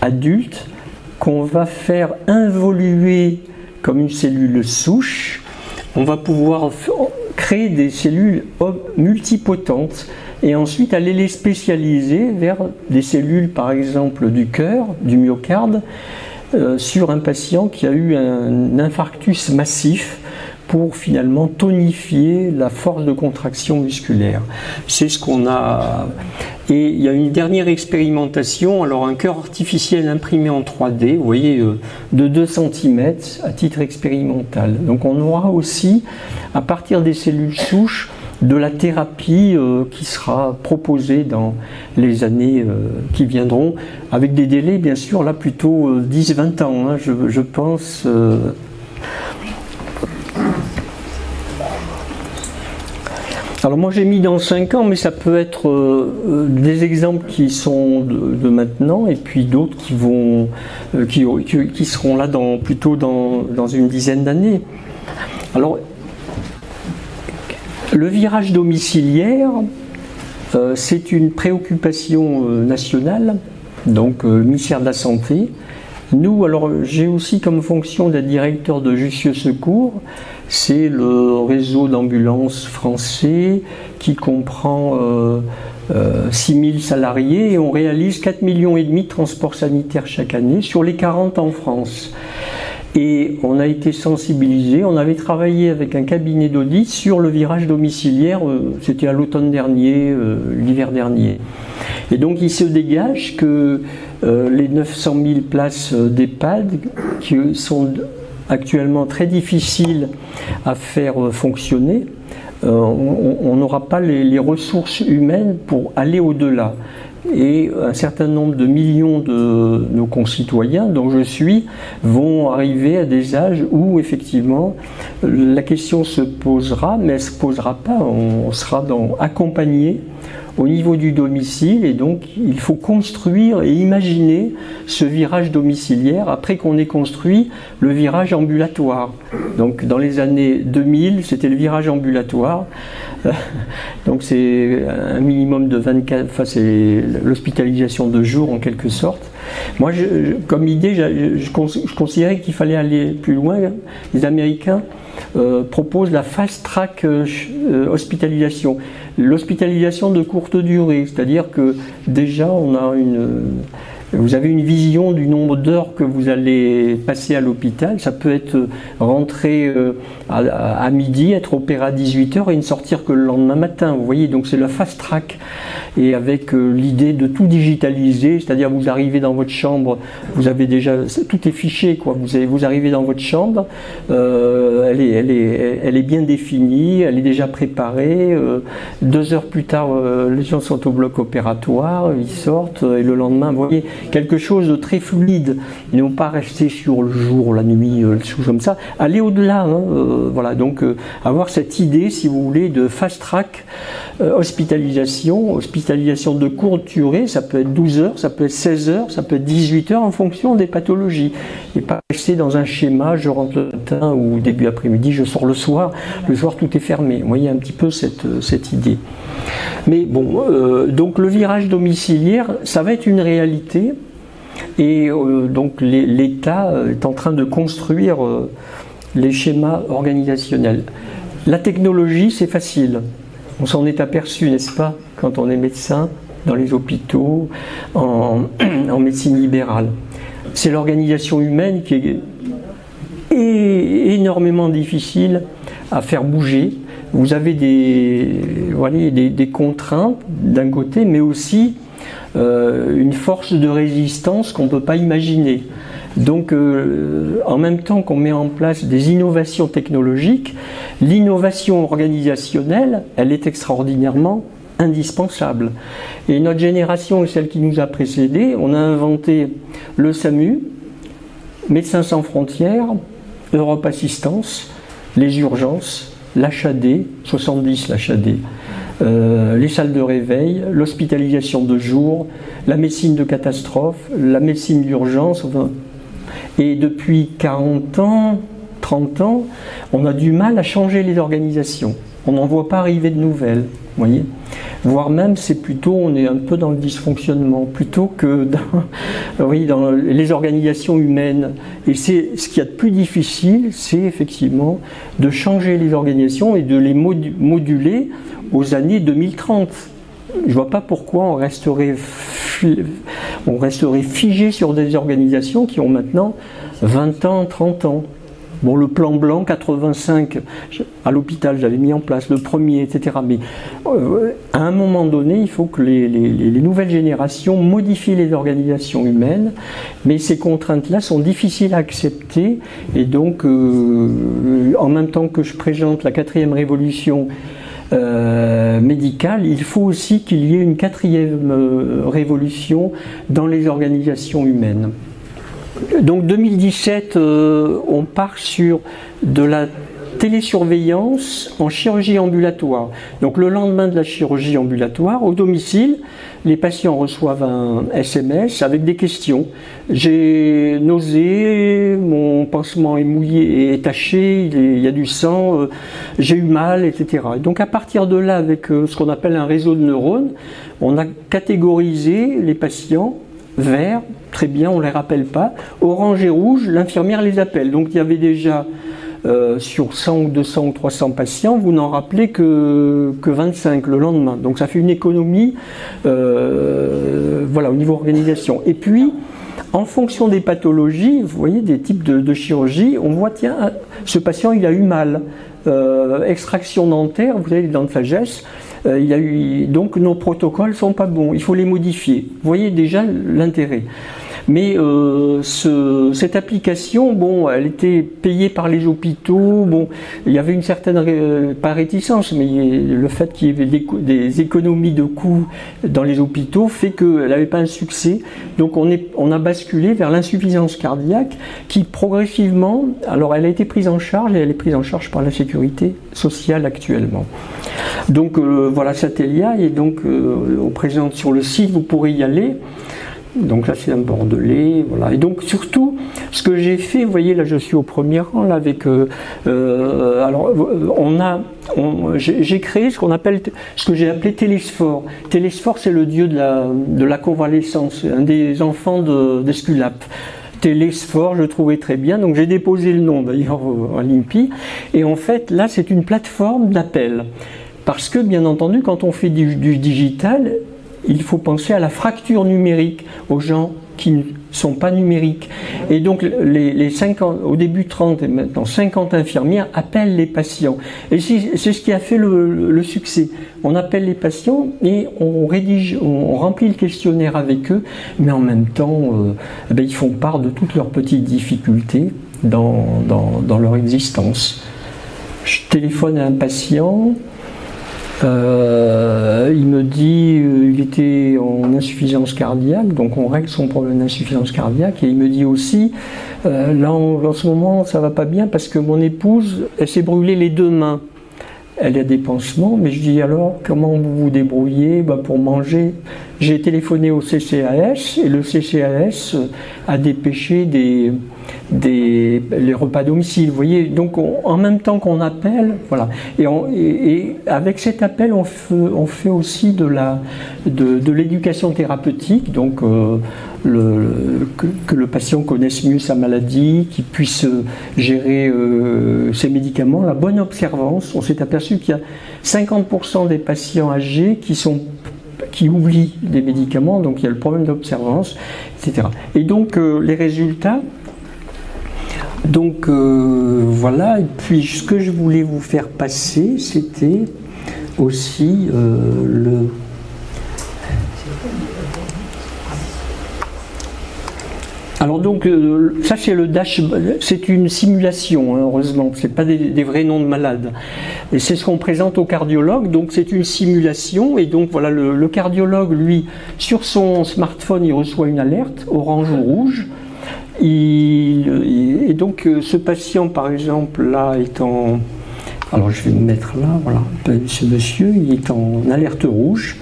adultes qu'on va faire involuer comme une cellule souche, on va pouvoir créer des cellules multipotentes et ensuite aller les spécialiser vers des cellules, par exemple du cœur, du myocarde, sur un patient qui a eu un infarctus massif, pour finalement tonifier la force de contraction musculaire. C'est ce qu'on a. Et il y a une dernière expérimentation, alors un cœur artificiel imprimé en 3D, vous voyez, de 2 cm à titre expérimental. Donc on aura aussi, à partir des cellules souches, de la thérapie qui sera proposée dans les années qui viendront, avec des délais bien sûr là plutôt 10-20 ans, hein, je pense. Alors moi j'ai mis dans 5 ans, mais ça peut être des exemples qui sont de maintenant, et puis d'autres qui seront là plutôt dans une dizaine d'années. Alors le virage domiciliaire, c'est une préoccupation nationale, donc le ministère de la Santé. Nous, alors j'ai aussi comme fonction d'être directeur de Jussieu Secours. C'est le réseau d'ambulances français qui comprend 6000 salariés, et on réalise 4,5 millions de transports sanitaires chaque année sur les 40 en France. Et on a été sensibilisé, on avait travaillé avec un cabinet d'audit sur le virage domiciliaire, c'était à l'automne dernier, l'hiver dernier. Et donc il se dégage que les 900 000 places d'EHPAD qui sont actuellement très difficiles à faire fonctionner, on n'aura pas les ressources humaines pour aller au-delà. Et un certain nombre de millions de nos concitoyens, dont je suis, vont arriver à des âges où effectivement la question se posera, mais elle ne se posera pas, on sera accompagné au niveau du domicile, et donc il faut construire et imaginer ce virage domiciliaire après qu'on ait construit le virage ambulatoire. Donc dans les années 2000, c'était le virage ambulatoire. Donc c'est un minimum de 24, enfin c'est l'hospitalisation de jour en quelque sorte. Moi, comme idée, je considérais qu'il fallait aller plus loin. Les Américains proposent la fast track hospitalisation, l'hospitalisation de courte durée, c'est-à-dire que déjà on a Vous avez une vision du nombre d'heures que vous allez passer à l'hôpital. Ça peut être rentrer à midi, être opéré à 18h et ne sortir que le lendemain matin. Vous voyez, donc c'est le fast track. Et avec l'idée de tout digitaliser, c'est-à-dire vous arrivez dans votre chambre, vous avez déjà, tout est fiché, quoi. Vous arrivez dans votre chambre, elle est bien définie, elle est déjà préparée. 2 heures plus tard, les gens sont au bloc opératoire, ils sortent et le lendemain, vous voyez, quelque chose de très fluide. Ils n'ont pas resté sur le jour, la nuit, choses comme ça. Aller au-delà, hein, voilà. Donc avoir cette idée, si vous voulez, de fast track hospitalisation de courte durée, ça peut être 12 heures, ça peut être 16 heures, ça peut être 18 heures en fonction des pathologies. Et pas rester dans un schéma, je rentre le matin ou début après-midi, je sors le soir tout est fermé. Vous voyez un petit peu cette idée. Mais bon, donc le virage domiciliaire, ça va être une réalité. Et donc l'État est en train de construire les schémas organisationnels. La technologie, c'est facile. On s'en est aperçu, n'est-ce pas, quand on est médecin, dans les hôpitaux, en médecine libérale. C'est l'organisation humaine qui est énormément difficile à faire bouger. Vous avez des contraintes d'un côté, mais aussi une force de résistance qu'on ne peut pas imaginer. Donc, en même temps qu'on met en place des innovations technologiques, l'innovation organisationnelle, elle est extraordinairement indispensable. Et notre génération et celle qui nous a précédés, on a inventé le SAMU, Médecins sans frontières, Europe Assistance, les urgences, l'HAD, 70 l'HAD, les salles de réveil, l'hospitalisation de jour, la médecine de catastrophe, la médecine d'urgence. Enfin, et depuis 40 ans, 30 ans, on a du mal à changer les organisations. On n'en voit pas arriver de nouvelles, vous voyez. Voire même, c'est plutôt, on est un peu dans le dysfonctionnement, plutôt que dans les organisations humaines. Et c'est ce qu'il y a de plus difficile, c'est effectivement de changer les organisations et de les moduler aux années 2030. Je ne vois pas pourquoi on resterait figé sur des organisations qui ont maintenant 20 ans, 30 ans. Bon, le plan blanc, 85, à l'hôpital, j'avais mis en place le premier, etc. Mais à un moment donné, il faut que les nouvelles générations modifient les organisations humaines, mais ces contraintes-là sont difficiles à accepter, et donc, en même temps que je présente la 4e révolution médicale, il faut aussi qu'il y ait une 4e révolution dans les organisations humaines. Donc 2017, on part sur de la télésurveillance en chirurgie ambulatoire. Donc le lendemain de la chirurgie ambulatoire, au domicile, les patients reçoivent un SMS avec des questions. J'ai nausée, mon pansement est mouillé et taché, il y a du sang, j'ai eu mal, etc. Et donc à partir de là, avec ce qu'on appelle un réseau de neurones, on a catégorisé les patients. Vert, très bien, on ne les rappelle pas. Orange et rouge, l'infirmière les appelle. Donc il y avait déjà sur 100 ou 200 ou 300 patients, vous n'en rappelez que 25 le lendemain. Donc ça fait une économie voilà, au niveau organisation. Et puis, en fonction des pathologies, vous voyez, des types de chirurgie, on voit, tiens, ce patient, il a eu mal. Extraction dentaire, vous avez les dents de sagesse, donc nos protocoles ne sont pas bons, il faut les modifier. Vous voyez déjà l'intérêt. Mais cette application, bon, elle était payée par les hôpitaux, bon, il y avait une certaine, pas réticence, mais le fait qu'il y avait des économies de coûts dans les hôpitaux fait qu'elle n'avait pas un succès. Donc on a basculé vers l'insuffisance cardiaque qui progressivement, alors elle a été prise en charge et elle est prise en charge par la sécurité sociale actuellement. Donc voilà Satellia, et donc on présente sur le site, vous pourrez y aller. Donc là c'est un Bordelais, voilà. Et donc surtout, ce que j'ai fait, vous voyez là je suis au premier rang là avec, alors j'ai créé ce que j'ai appelé Télésphore. Télésphore c'est le dieu de la convalescence, un des enfants d'Esculape. Télésphore, je le trouvais très bien, donc j'ai déposé le nom d'ailleurs à l'INPI. Et en fait là c'est une plateforme d'appel. Parce que bien entendu quand on fait du digital, il faut penser à la fracture numérique, aux gens qui ne sont pas numériques. Et donc les 50, au début 30 et maintenant 50 infirmières appellent les patients. Et c'est ce qui a fait le succès. On appelle les patients et on remplit le questionnaire avec eux, mais en même temps, ils font part de toutes leurs petites difficultés dans leur existence. Je téléphone à un patient, il me dit il était en insuffisance cardiaque, donc on règle son problème d'insuffisance cardiaque, et il me dit aussi là en ce moment ça va pas bien parce que mon épouse, elle s'est brûlée les 2 mains. Elle a des pansements, mais je dis alors comment vous vous débrouillez pour manger. J'ai téléphoné au CCAS et le CCAS a dépêché les repas à domicile. Vous voyez, donc en même temps qu'on appelle, voilà. Et avec cet appel, on fait aussi de l'éducation thérapeutique, donc que le patient connaisse mieux sa maladie, qu'il puisse gérer ses médicaments, la bonne observance. On s'est aperçu qu'il y a 50% des patients âgés qui oublient des médicaments, donc il y a le problème d'observance, etc. Et donc les résultats, donc voilà, et puis ce que je voulais vous faire passer, c'était aussi Alors donc, ça c'est le DASH, c'est une simulation, hein, heureusement, c'est pas des vrais noms de malades. Et c'est ce qu'on présente au cardiologue, donc c'est une simulation, et donc voilà, le cardiologue, lui, sur son smartphone, il reçoit une alerte, orange ou rouge, et donc ce patient, par exemple, là, est en... Alors je vais me mettre là, voilà, ce monsieur, il est en alerte rouge.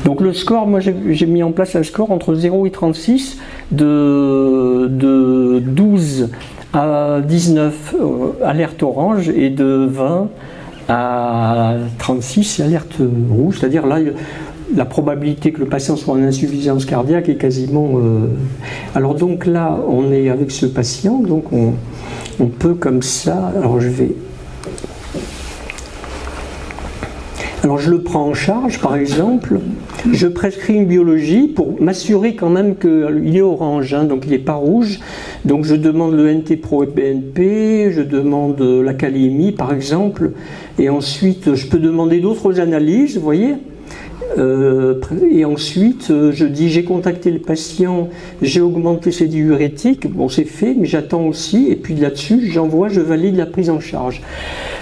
Donc le score, moi j'ai mis en place un score entre 0 et 36, de 12 à 19 alerte orange et de 20 à 36 alerte rouge, c'est-à-dire là la probabilité que le patient soit en insuffisance cardiaque est quasiment... Alors donc là on est avec ce patient, donc on peut comme ça, alors je le prends en charge, par exemple, je prescris une biologie pour m'assurer quand même qu'il est orange, hein, donc il n'est pas rouge. Donc je demande le NT-proBNP, je demande la kaliémie, par exemple, et ensuite je peux demander d'autres analyses, vous voyez. Et ensuite, je dis j'ai contacté le patient, j'ai augmenté ses diurétiques, bon c'est fait, mais j'attends aussi, et puis là-dessus, je valide la prise en charge.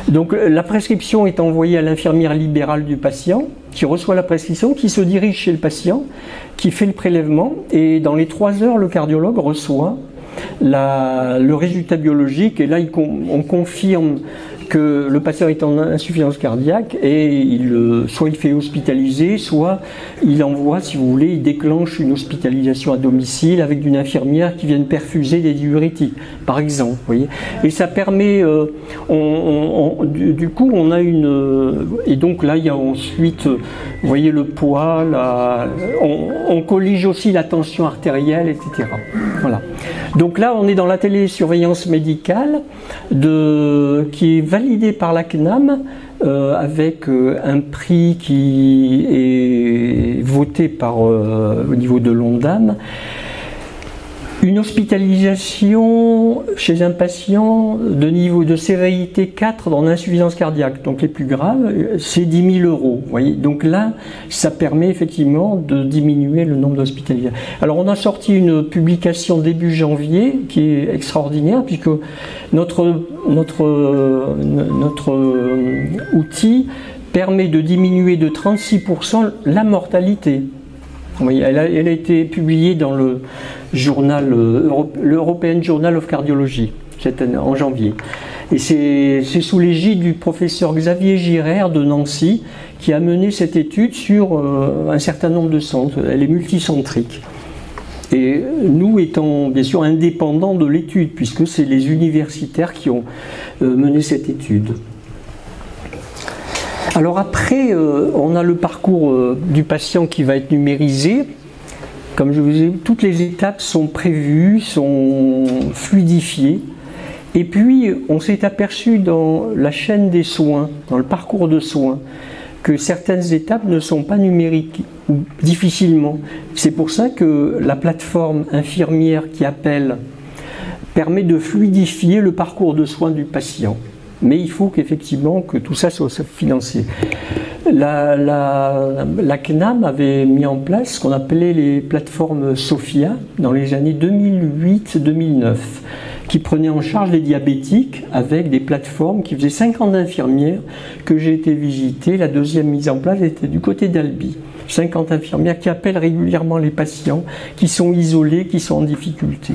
Donc la prescription est envoyée à l'infirmière libérale du patient, qui reçoit la prescription, qui se dirige chez le patient, qui fait le prélèvement, et dans les 3 heures, le cardiologue reçoit le résultat biologique, et là on confirme que le patient est en insuffisance cardiaque et soit il fait hospitaliser, soit il envoie, si vous voulez, il déclenche une hospitalisation à domicile avec une infirmière qui vient perfuser des diurétiques, par exemple. Vous voyez. Et ça permet, du coup, on a et donc là, il y a ensuite, vous voyez le poids, on collige aussi la tension artérielle, etc. Voilà. Donc là, on est dans la télésurveillance médicale qui est validée par la CNAM avec un prix qui est voté au niveau de l'ONDAM. Une hospitalisation chez un patient de niveau de sévérité 4 dans l'insuffisance cardiaque, donc les plus graves, c'est 10 000 €. Vous voyez, donc là, ça permet effectivement de diminuer le nombre d'hospitalisations. Alors on a sorti une publication début janvier qui est extraordinaire puisque notre outil permet de diminuer de 36% la mortalité. Vous voyez, elle a été publiée dans le journal, l'European Journal of Cardiology, en janvier. Et c'est sous l'égide du professeur Xavier Girard de Nancy qui a mené cette étude sur un certain nombre de centres. Elle est multicentrique. Et nous étant bien sûr indépendants de l'étude, puisque c'est les universitaires qui ont mené cette étude. Alors après, on a le parcours du patient qui va être numérisé. Comme je vous ai dit, toutes les étapes sont prévues, sont fluidifiées. Et puis, on s'est aperçu dans la chaîne des soins, dans le parcours de soins, que certaines étapes ne sont pas numériques. ou difficilement. C'est pour ça que la plateforme infirmière qui appelle permet de fluidifier le parcours de soins du patient. Mais il faut qu'effectivement que tout ça soit financé. La CNAM avait mis en place ce qu'on appelait les plateformes SOFIA dans les années 2008-2009, qui prenaient en charge les diabétiques avec des plateformes qui faisaient 50 infirmières que j'ai été visiter. La deuxième mise en place était du côté d'Albi. 50 infirmières qui appellent régulièrement les patients qui sont isolés, qui sont en difficulté.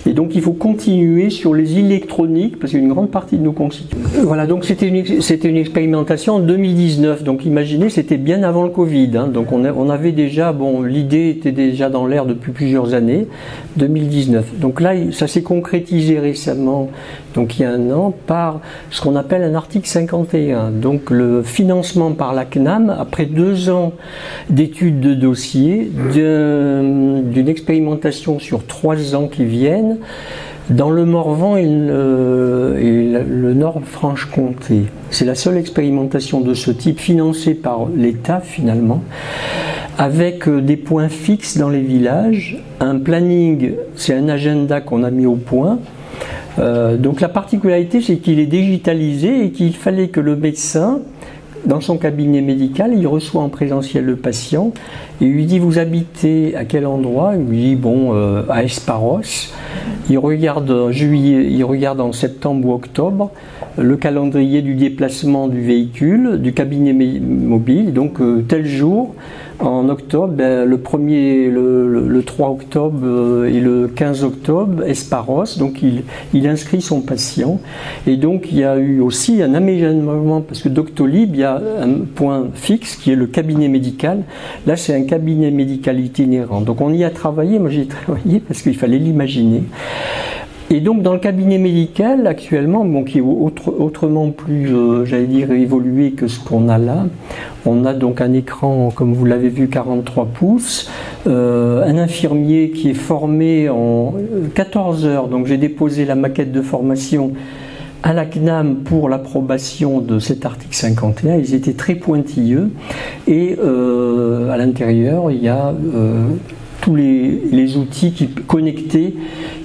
Et donc il faut continuer sur les électroniques, parce qu'une grande partie de nos concitoyens. Voilà, donc c'était une expérimentation en 2019, donc imaginez, c'était bien avant le Covid, hein, donc on avait déjà, bon, l'idée était déjà dans l'air depuis plusieurs années, 2019. Donc là, ça s'est concrétisé récemment, donc il y a un an, par ce qu'on appelle un article 51, donc le financement par la CNAM, après 2 ans d'études de dossier, d'une expérimentation sur 3 ans qui viennent, dans le Morvan et le Nord-Franche-Comté. C'est la seule expérimentation de ce type financée par l'État finalement, avec des points fixes dans les villages, un planning, c'est un agenda qu'on a mis au point. Donc la particularité, c'est qu'il est digitalisé et qu'il fallait que le médecin, dans son cabinet médical, il reçoit en présentiel le patient et lui dit: vous habitez à quel endroit? Il lui dit bon, à Esparos. Il regarde en juillet, il regarde en septembre ou octobre le calendrier du déplacement du véhicule, du cabinet mobile. Donc tel jour, en octobre, le 3 octobre et le 15 octobre, Esparos, donc il inscrit son patient. Et donc il y a eu aussi un aménagement, parce que Doctolib, il y a un point fixe qui est le cabinet médical. Là, c'est un cabinet médical itinérant. Donc on y a travaillé, moi j'ai travaillé parce qu'il fallait l'imaginer. Et donc dans le cabinet médical actuellement, bon, qui est autrement plus, j'allais dire, évolué que ce qu'on a là, on a donc un écran, comme vous l'avez vu, 43 pouces, un infirmier qui est formé en 14 heures, donc j'ai déposé la maquette de formation à la CNAM pour l'approbation de cet article 51, ils étaient très pointilleux, et à l'intérieur il y a tous les outils connectés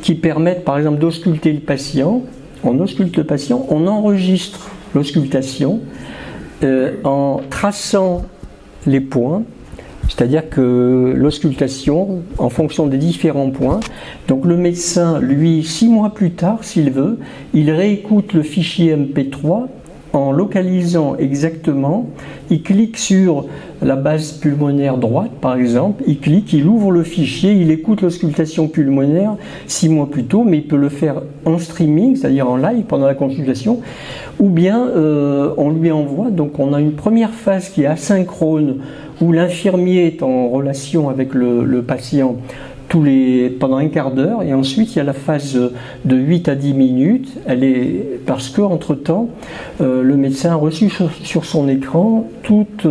qui permettent par exemple d'ausculter le patient. On ausculte le patient, on enregistre l'auscultation en traçant les points, c'est-à-dire que l'auscultation, en fonction des différents points, donc le médecin, lui, 6 mois plus tard, s'il veut, il réécoute le fichier MP3 en localisant exactement, il clique sur la base pulmonaire droite par exemple, il clique, il ouvre le fichier, il écoute l'auscultation pulmonaire 6 mois plus tôt, mais il peut le faire en streaming, c'est-à-dire en live pendant la consultation, ou bien on lui envoie, donc on a une première phase qui est asynchrone, où l'infirmier est en relation avec le patient pendant un quart d'heure, et ensuite il y a la phase de 8 à 10 minutes, parce qu'entre-temps, le médecin a reçu sur son écran toutes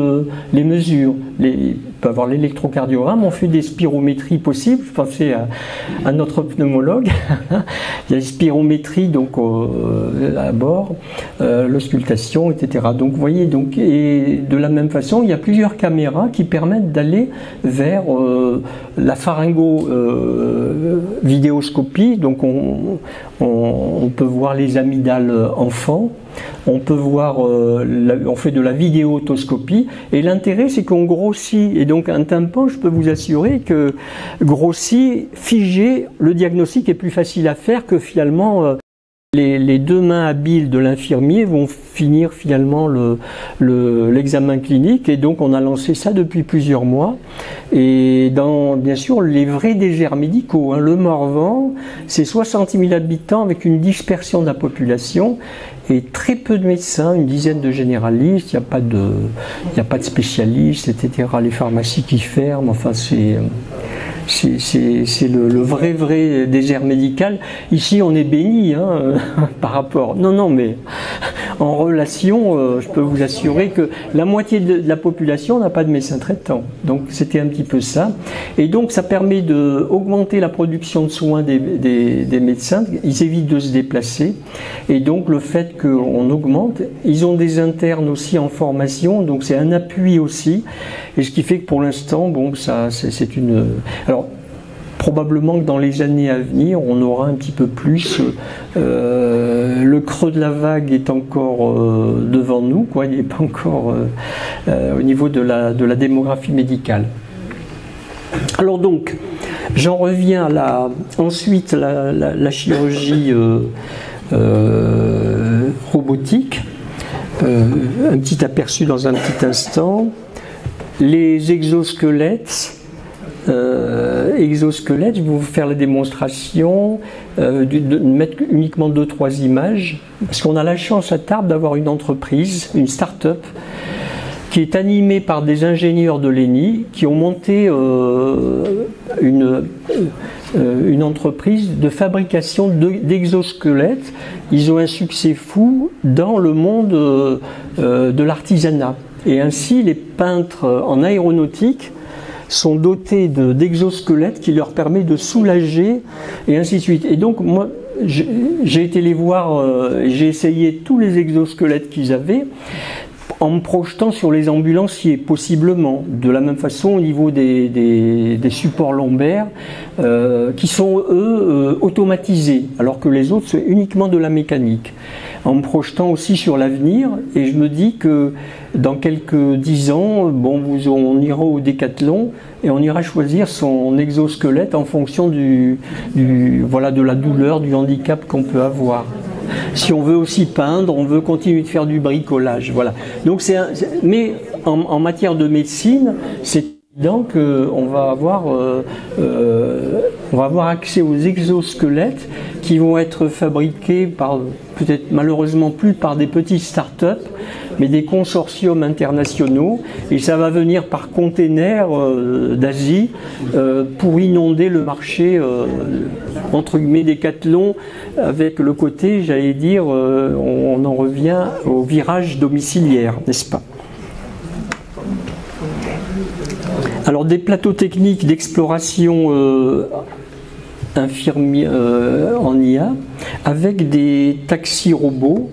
les mesures. Il peut avoir l'électrocardiogramme, on fait des spirométries possibles, je pensais à notre pneumologue, il y a les spirométries donc, à bord, l'auscultation, etc. Donc vous voyez, et de la même façon, il y a plusieurs caméras qui permettent d'aller vers la pharyngo-vidéoscopie, donc on peut voir les amygdales enfants, on peut voir, on fait de la vidéo-otoscopie, et l'intérêt c'est qu'on grossit, et donc un tympan, je peux vous assurer que grossi, figé, le diagnostic est plus facile à faire que finalement les 2 mains habiles de l'infirmier vont finir finalement l'examen clinique, et donc on a lancé ça depuis plusieurs mois. Et dans, bien sûr, les vrais déserts médicaux, hein, le Morvan, c'est 60 000 habitants avec une dispersion de la population et très peu de médecins, une dizaine de généralistes, il n'y a pas de spécialistes, etc. Les pharmacies qui ferment, enfin c'est le vrai désert médical. Ici, on est béni par rapport. Non, mais en relation, je peux vous assurer que la moitié de la population n'a pas de médecin traitant. Donc c'était un petit peu ça. Et donc ça permet d'augmenter la production de soins des médecins. Ils évitent de se déplacer. Et donc le fait qu'on augmente, ils ont des internes aussi en formation, donc c'est un appui aussi. Et ce qui fait que pour l'instant, bon, ça c'est une... Alors, probablement que dans les années à venir, on aura un petit peu plus. Le creux de la vague est encore devant nous, quoi. Il n'est pas encore au niveau de la démographie médicale. Alors donc, j'en reviens à ensuite la chirurgie robotique. Un petit aperçu dans un petit instant. Les exosquelettes. Je vais vous faire la démonstration, de mettre uniquement 2-3 images, parce qu'on a la chance à Tarbes d'avoir une entreprise, une start-up, qui est animée par des ingénieurs de l'ENI qui ont monté une entreprise de fabrication d'exosquelettes. Ils ont un succès fou dans le monde de l'artisanat. Et ainsi, les peintres en aéronautique sont dotés d'exosquelettes qui leur permet de soulager et ainsi de suite. Et donc moi j'ai été les voir, j'ai essayé tous les exosquelettes qu'ils avaient en me projetant sur les ambulanciers, possiblement, de la même façon au niveau des supports lombaires qui sont eux automatisés, alors que les autres c'est uniquement de la mécanique. En me projetant aussi sur l'avenir, et je me dis que dans quelques 10 ans, bon, on ira au Décathlon et on ira choisir son exosquelette en fonction voilà, de la douleur, du handicap qu'on peut avoir. Si on veut aussi peindre, on veut continuer de faire du bricolage, voilà. Donc mais en matière de médecine, c'est évident qu'on va avoir accès aux exosquelettes qui vont être fabriqués peut-être malheureusement plus par des petites start-up, mais des consortiums internationaux, et ça va venir par container d'Asie pour inonder le marché entre guillemets Décathlon, avec le côté, j'allais dire, on en revient au virage domiciliaire, n'est-ce pas? Alors des plateaux techniques d'exploration infirmiers en IA avec des taxis robots.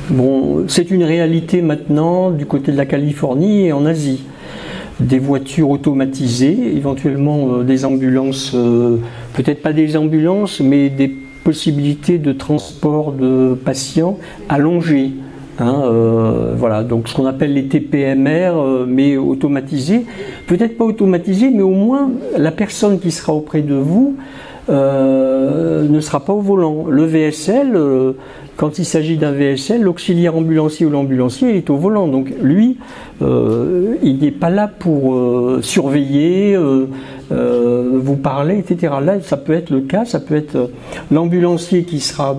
Bon, c'est une réalité maintenant du côté de la Californie et en Asie. Des voitures automatisées, éventuellement des ambulances, peut-être pas des ambulances, mais des possibilités de transport de patients allongées. Voilà, donc ce qu'on appelle les TPMR, mais automatisés. Peut-être pas automatisés, mais au moins la personne qui sera auprès de vous ne sera pas au volant. Le VSL, quand il s'agit d'un VSL, l'auxiliaire ambulancier ou l'ambulancier est au volant. Donc lui, il n'est pas là pour surveiller, vous parler, etc. Là, ça peut être le cas, ça peut être l'ambulancier qui sera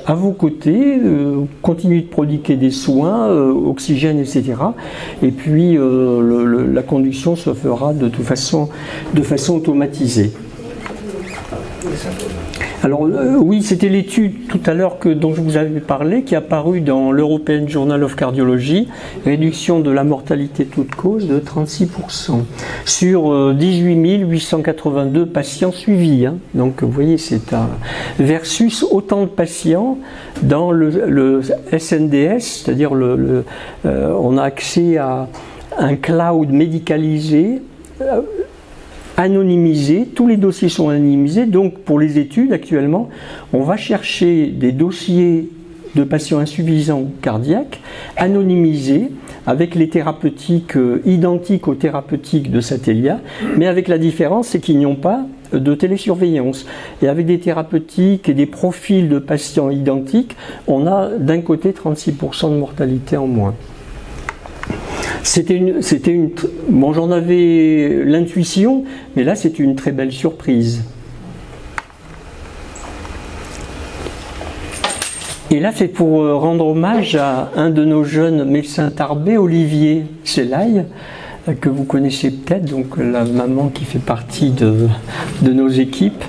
à vos côtés, continue de prodiguer des soins, oxygène, etc. Et puis la conduction se fera de façon automatisée. Alors oui, c'était l'étude tout à l'heure dont je vous avais parlé, qui est apparue dans l'European Journal of Cardiology, réduction de la mortalité toute cause de 36% sur 18 882 patients suivis. Donc vous voyez, c'est versus autant de patients dans le SNDS, c'est-à-dire on a accès à un cloud médicalisé, anonymisé, tous les dossiers sont anonymisés, donc pour les études actuellement, on va chercher des dossiers de patients insuffisants cardiaques anonymisés avec les thérapeutiques identiques aux thérapeutiques de Satellia, mais avec la différence, c'est qu'ils n'ont pas de télésurveillance. Et avec des thérapeutiques et des profils de patients identiques, on a d'un côté 36% de mortalité en moins. Bon, j'en avais l'intuition, mais là c'est une très belle surprise. Et là c'est pour rendre hommage à un de nos jeunes médecins tarbais, Olivier Selaï, que vous connaissez peut-être, donc la maman qui fait partie de nos équipes,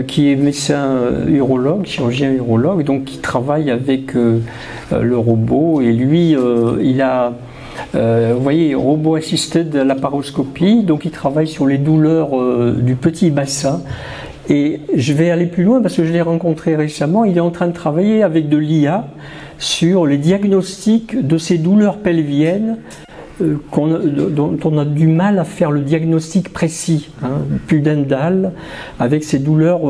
qui est médecin urologue, chirurgien urologue, donc qui travaille avec le robot. Et lui, il a, vous voyez, robot assisted laparoscopie, donc il travaille sur les douleurs du petit bassin. Et je vais aller plus loin parce que je l'ai rencontré récemment. Il est en train de travailler avec de l'IA sur les diagnostics de ces douleurs pelviennes dont on a du mal à faire le diagnostic précis, pudendal, avec ces douleurs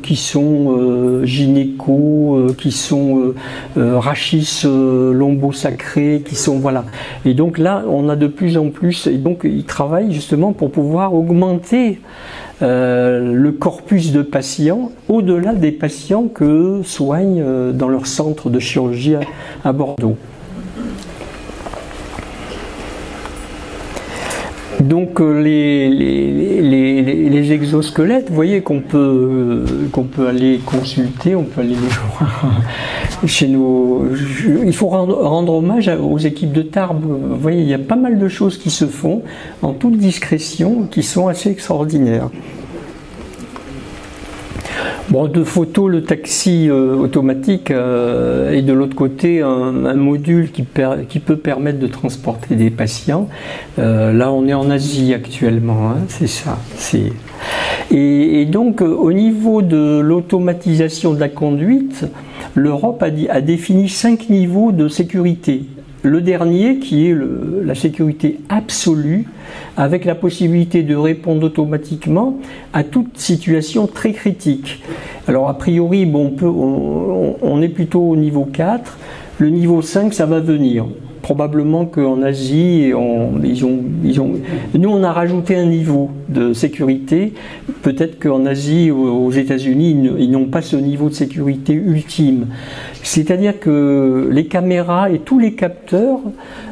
qui sont gynéco, qui sont rachis lombosacrés, qui sont voilà. Et donc là, on a de plus en plus, et donc il travaille justement pour pouvoir augmenter le corpus de patients au-delà des patients que soignent dans leur centre de chirurgie à Bordeaux. Donc les exosquelettes, vous voyez qu'on peut aller consulter, on peut aller les voir chez nos. Il faut rendre hommage aux équipes de Tarbes. Vous voyez, il y a pas mal de choses qui se font en toute discrétion, qui sont assez extraordinaires. Bon, de photos, le taxi automatique et de l'autre côté un module qui peut permettre de transporter des patients. Là, on est en Asie actuellement, c'est ça. Et donc, au niveau de l'automatisation de la conduite, l'Europe a défini 5 niveaux de sécurité. Le dernier, qui est la sécurité absolue, avec la possibilité de répondre automatiquement à toute situation très critique. Alors a priori, bon, on est plutôt au niveau 4. Le niveau 5, ça va venir. Probablement qu'en Asie, nous on a rajouté un niveau de sécurité. Peut-être qu'en Asie, aux États-Unis, ils n'ont pas ce niveau de sécurité ultime. C'est-à-dire que les caméras et tous les capteurs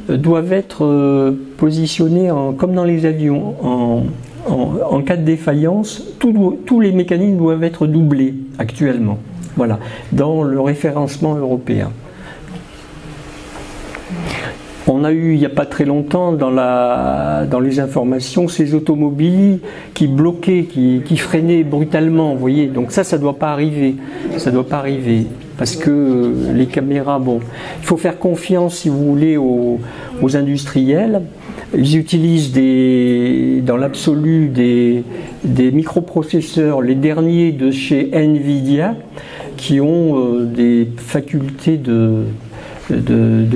doivent être positionnés comme dans les avions, en cas de défaillance. Tous les mécanismes doivent être doublés actuellement. Voilà, dans le référencement européen. On a eu, il n'y a pas très longtemps, dans les informations, ces automobiles qui bloquaient, qui freinaient brutalement, vous voyez. Donc ça ne doit pas arriver. Ça ne doit pas arriver. Parce que les caméras, bon, il faut faire confiance, si vous voulez, aux industriels. Ils utilisent dans l'absolu des microprocesseurs, les derniers de chez Nvidia, qui ont des facultés de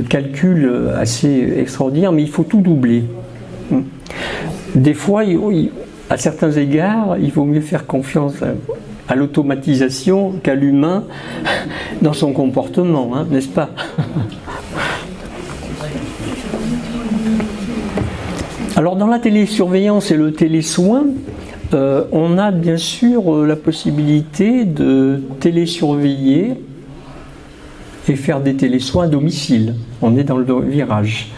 calcul assez extraordinaire, mais il faut tout doubler. Des fois, à certains égards, il vaut mieux faire confiance à l'automatisation qu'à l'humain dans son comportement, n'est-ce pas? Alors dans la télésurveillance et le télésoin, on a bien sûr la possibilité de télésurveiller et faire des télésoins à domicile. On est dans le virage.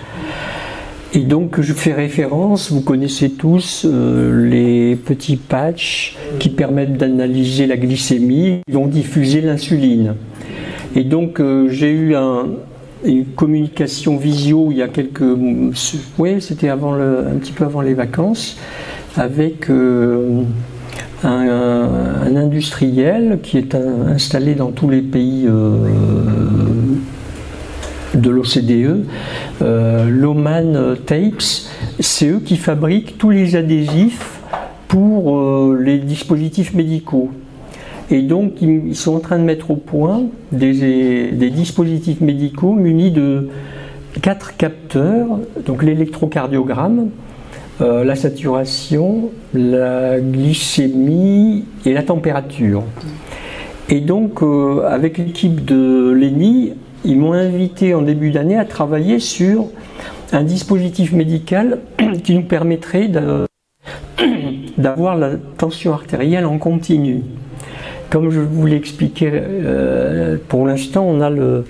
Et donc je fais référence, vous connaissez tous les petits patchs qui permettent d'analyser la glycémie, ils vont diffuser l'insuline. Et donc j'ai eu une communication visio il y a c'était un petit peu avant les vacances, avec un industriel qui est installé dans tous les pays de l'OCDE, Lohmann Tapes. C'est eux qui fabriquent tous les adhésifs pour les dispositifs médicaux. Et donc ils sont en train de mettre au point des dispositifs médicaux munis de 4 capteurs, donc l'électrocardiogramme, la saturation, la glycémie et la température. Et donc avec l'équipe de l'ENI, ils m'ont invité en début d'année à travailler sur un dispositif médical qui nous permettrait d'avoir la tension artérielle en continu. Comme je vous l'ai expliqué, pour l'instant, on a le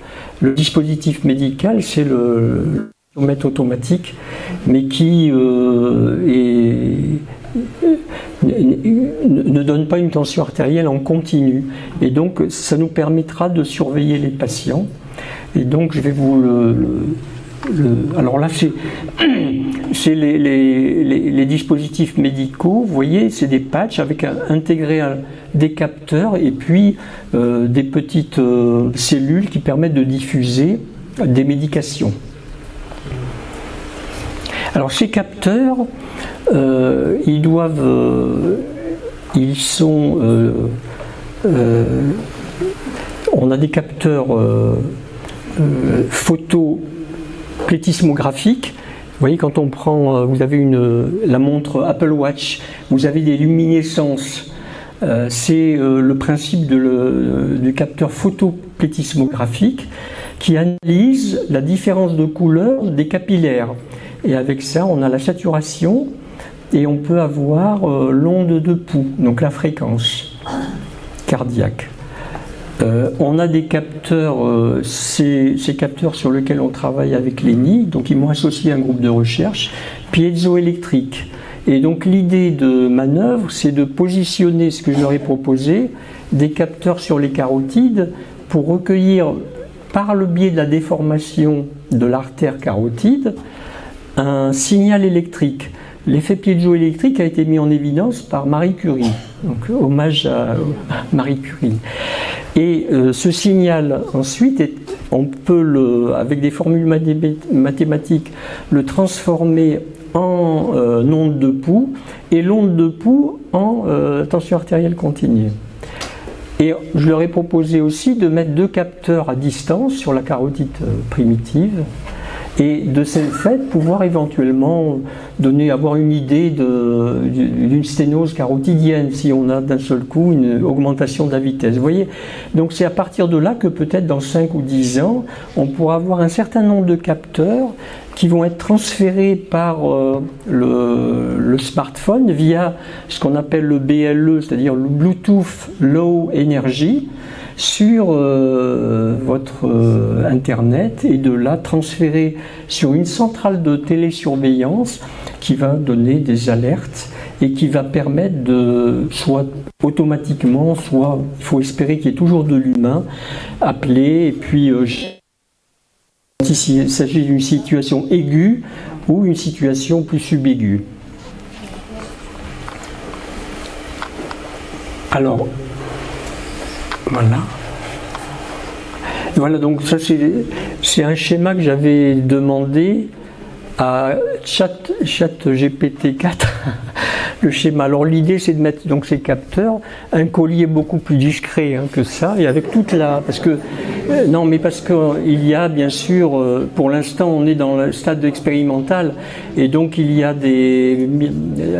dispositif médical, c'est le mètre automatique, mais qui ne donne pas une tension artérielle en continu. Et donc, ça nous permettra de surveiller les patients. Et donc, je vais vous alors là, c'est les dispositifs médicaux. Vous voyez, c'est des patchs avec intégré des capteurs et puis des petites cellules qui permettent de diffuser des médications. Alors ces capteurs, on a des capteurs photoplétismographiques. Vous voyez, quand on prend, vous avez la montre Apple Watch, vous avez des luminescences. C'est le principe du capteur photoplétismographique qui analyse la différence de couleur des capillaires. Et avec ça, on a la saturation et on peut avoir l'onde de pouls, donc la fréquence cardiaque. On a des capteurs, ces capteurs sur lesquels on travaille avec l'ENI, donc ils m'ont associé à un groupe de recherche, piézoélectrique. Et donc l'idée de manœuvre, c'est de positionner ce que je leur ai proposé, des capteurs sur les carotides pour recueillir, par le biais de la déformation de l'artère carotide, un signal électrique. L'effet piézoélectrique a été mis en évidence par Marie Curie, donc hommage à Marie Curie. Et ce signal, ensuite, on peut, avec des formules mathématiques, le transformer en onde de pouls, et l'onde de pouls en tension artérielle continue. Et je leur ai proposé aussi de mettre 2 capteurs à distance sur la carotide primitive, et de ce fait pouvoir éventuellement avoir une idée d'une sténose carotidienne si on a d'un seul coup une augmentation de la vitesse. Vous voyez, donc c'est à partir de là que peut-être dans 5 ou 10 ans, on pourra avoir un certain nombre de capteurs qui vont être transférés par le smartphone via ce qu'on appelle le BLE, c'est-à-dire le Bluetooth Low Energy, sur votre internet, et de là transférer sur une centrale de télésurveillance qui va donner des alertes et qui va permettre de, soit automatiquement, soit il faut espérer qu'il y ait toujours de l'humain, appeler, et puis s'il s'agit d'une situation aiguë ou une situation plus subaiguë. Alors, voilà, donc ça c'est un schéma que j'avais demandé à ChatGPT 4. Le schéma. Alors l'idée c'est de mettre donc ces capteurs, un collier beaucoup plus discret que ça, et avec toute la, parce que il y a bien sûr, pour l'instant on est dans le stade expérimental, et donc il y a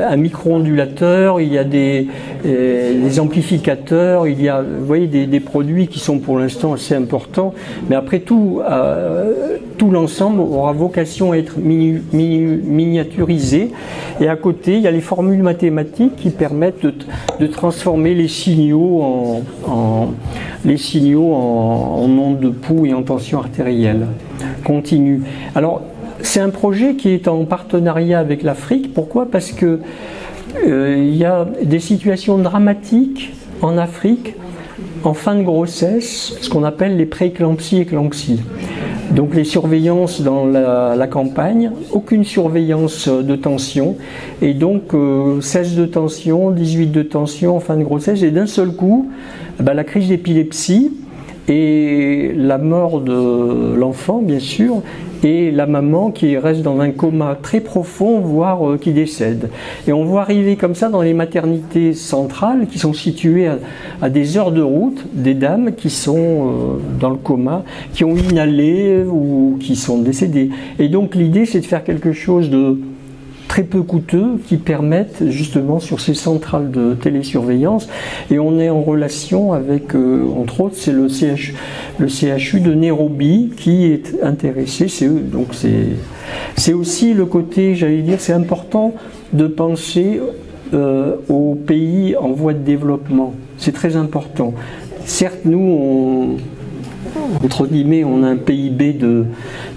un micro-ondulateur, il y a des amplificateurs, il y a, vous voyez, des produits qui sont pour l'instant assez importants, mais après tout l'ensemble aura vocation à être miniaturisé, et à côté il y a les formules mathématiques qui permettent de transformer les signaux en ondes de pouls et en tension artérielle continue. Alors c'est un projet qui est en partenariat avec l'Afrique. Pourquoi? Parce que il y a des situations dramatiques en Afrique en fin de grossesse, ce qu'on appelle les pré-éclampsies et éclampsies. Donc les surveillances dans la campagne, aucune surveillance de tension, et donc 16 de tension, 18 de tension en fin de grossesse, et d'un seul coup, la crise d'épilepsie et la mort de l'enfant bien sûr, et la maman qui reste dans un coma très profond, voire qui décède. Et on voit arriver comme ça dans les maternités centrales qui sont situées à des heures de route, des dames qui sont dans le coma, qui ont inhalé ou qui sont décédées. Et donc l'idée c'est de faire quelque chose de très peu coûteux qui permettent justement sur ces centrales de télésurveillance, et on est en relation avec, entre autres, c'est le CHU de Nairobi qui est intéressé. Donc c'est aussi le côté, j'allais dire, c'est important de penser aux pays en voie de développement. C'est très important. Certes, nous, entre guillemets, on a un PIB de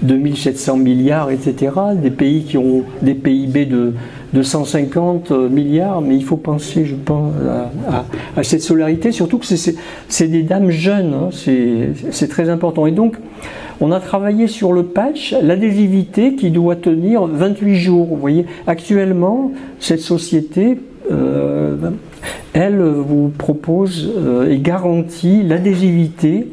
2700 milliards, etc. Des pays qui ont des PIB de 150 milliards, mais il faut penser, je pense, à cette solidarité, surtout que c'est des dames jeunes, hein, c'est très important. Et donc, on a travaillé sur le patch, l'adhésivité qui doit tenir 28 jours. Vous voyez, actuellement, cette société, elle vous propose et garantit l'adhésivité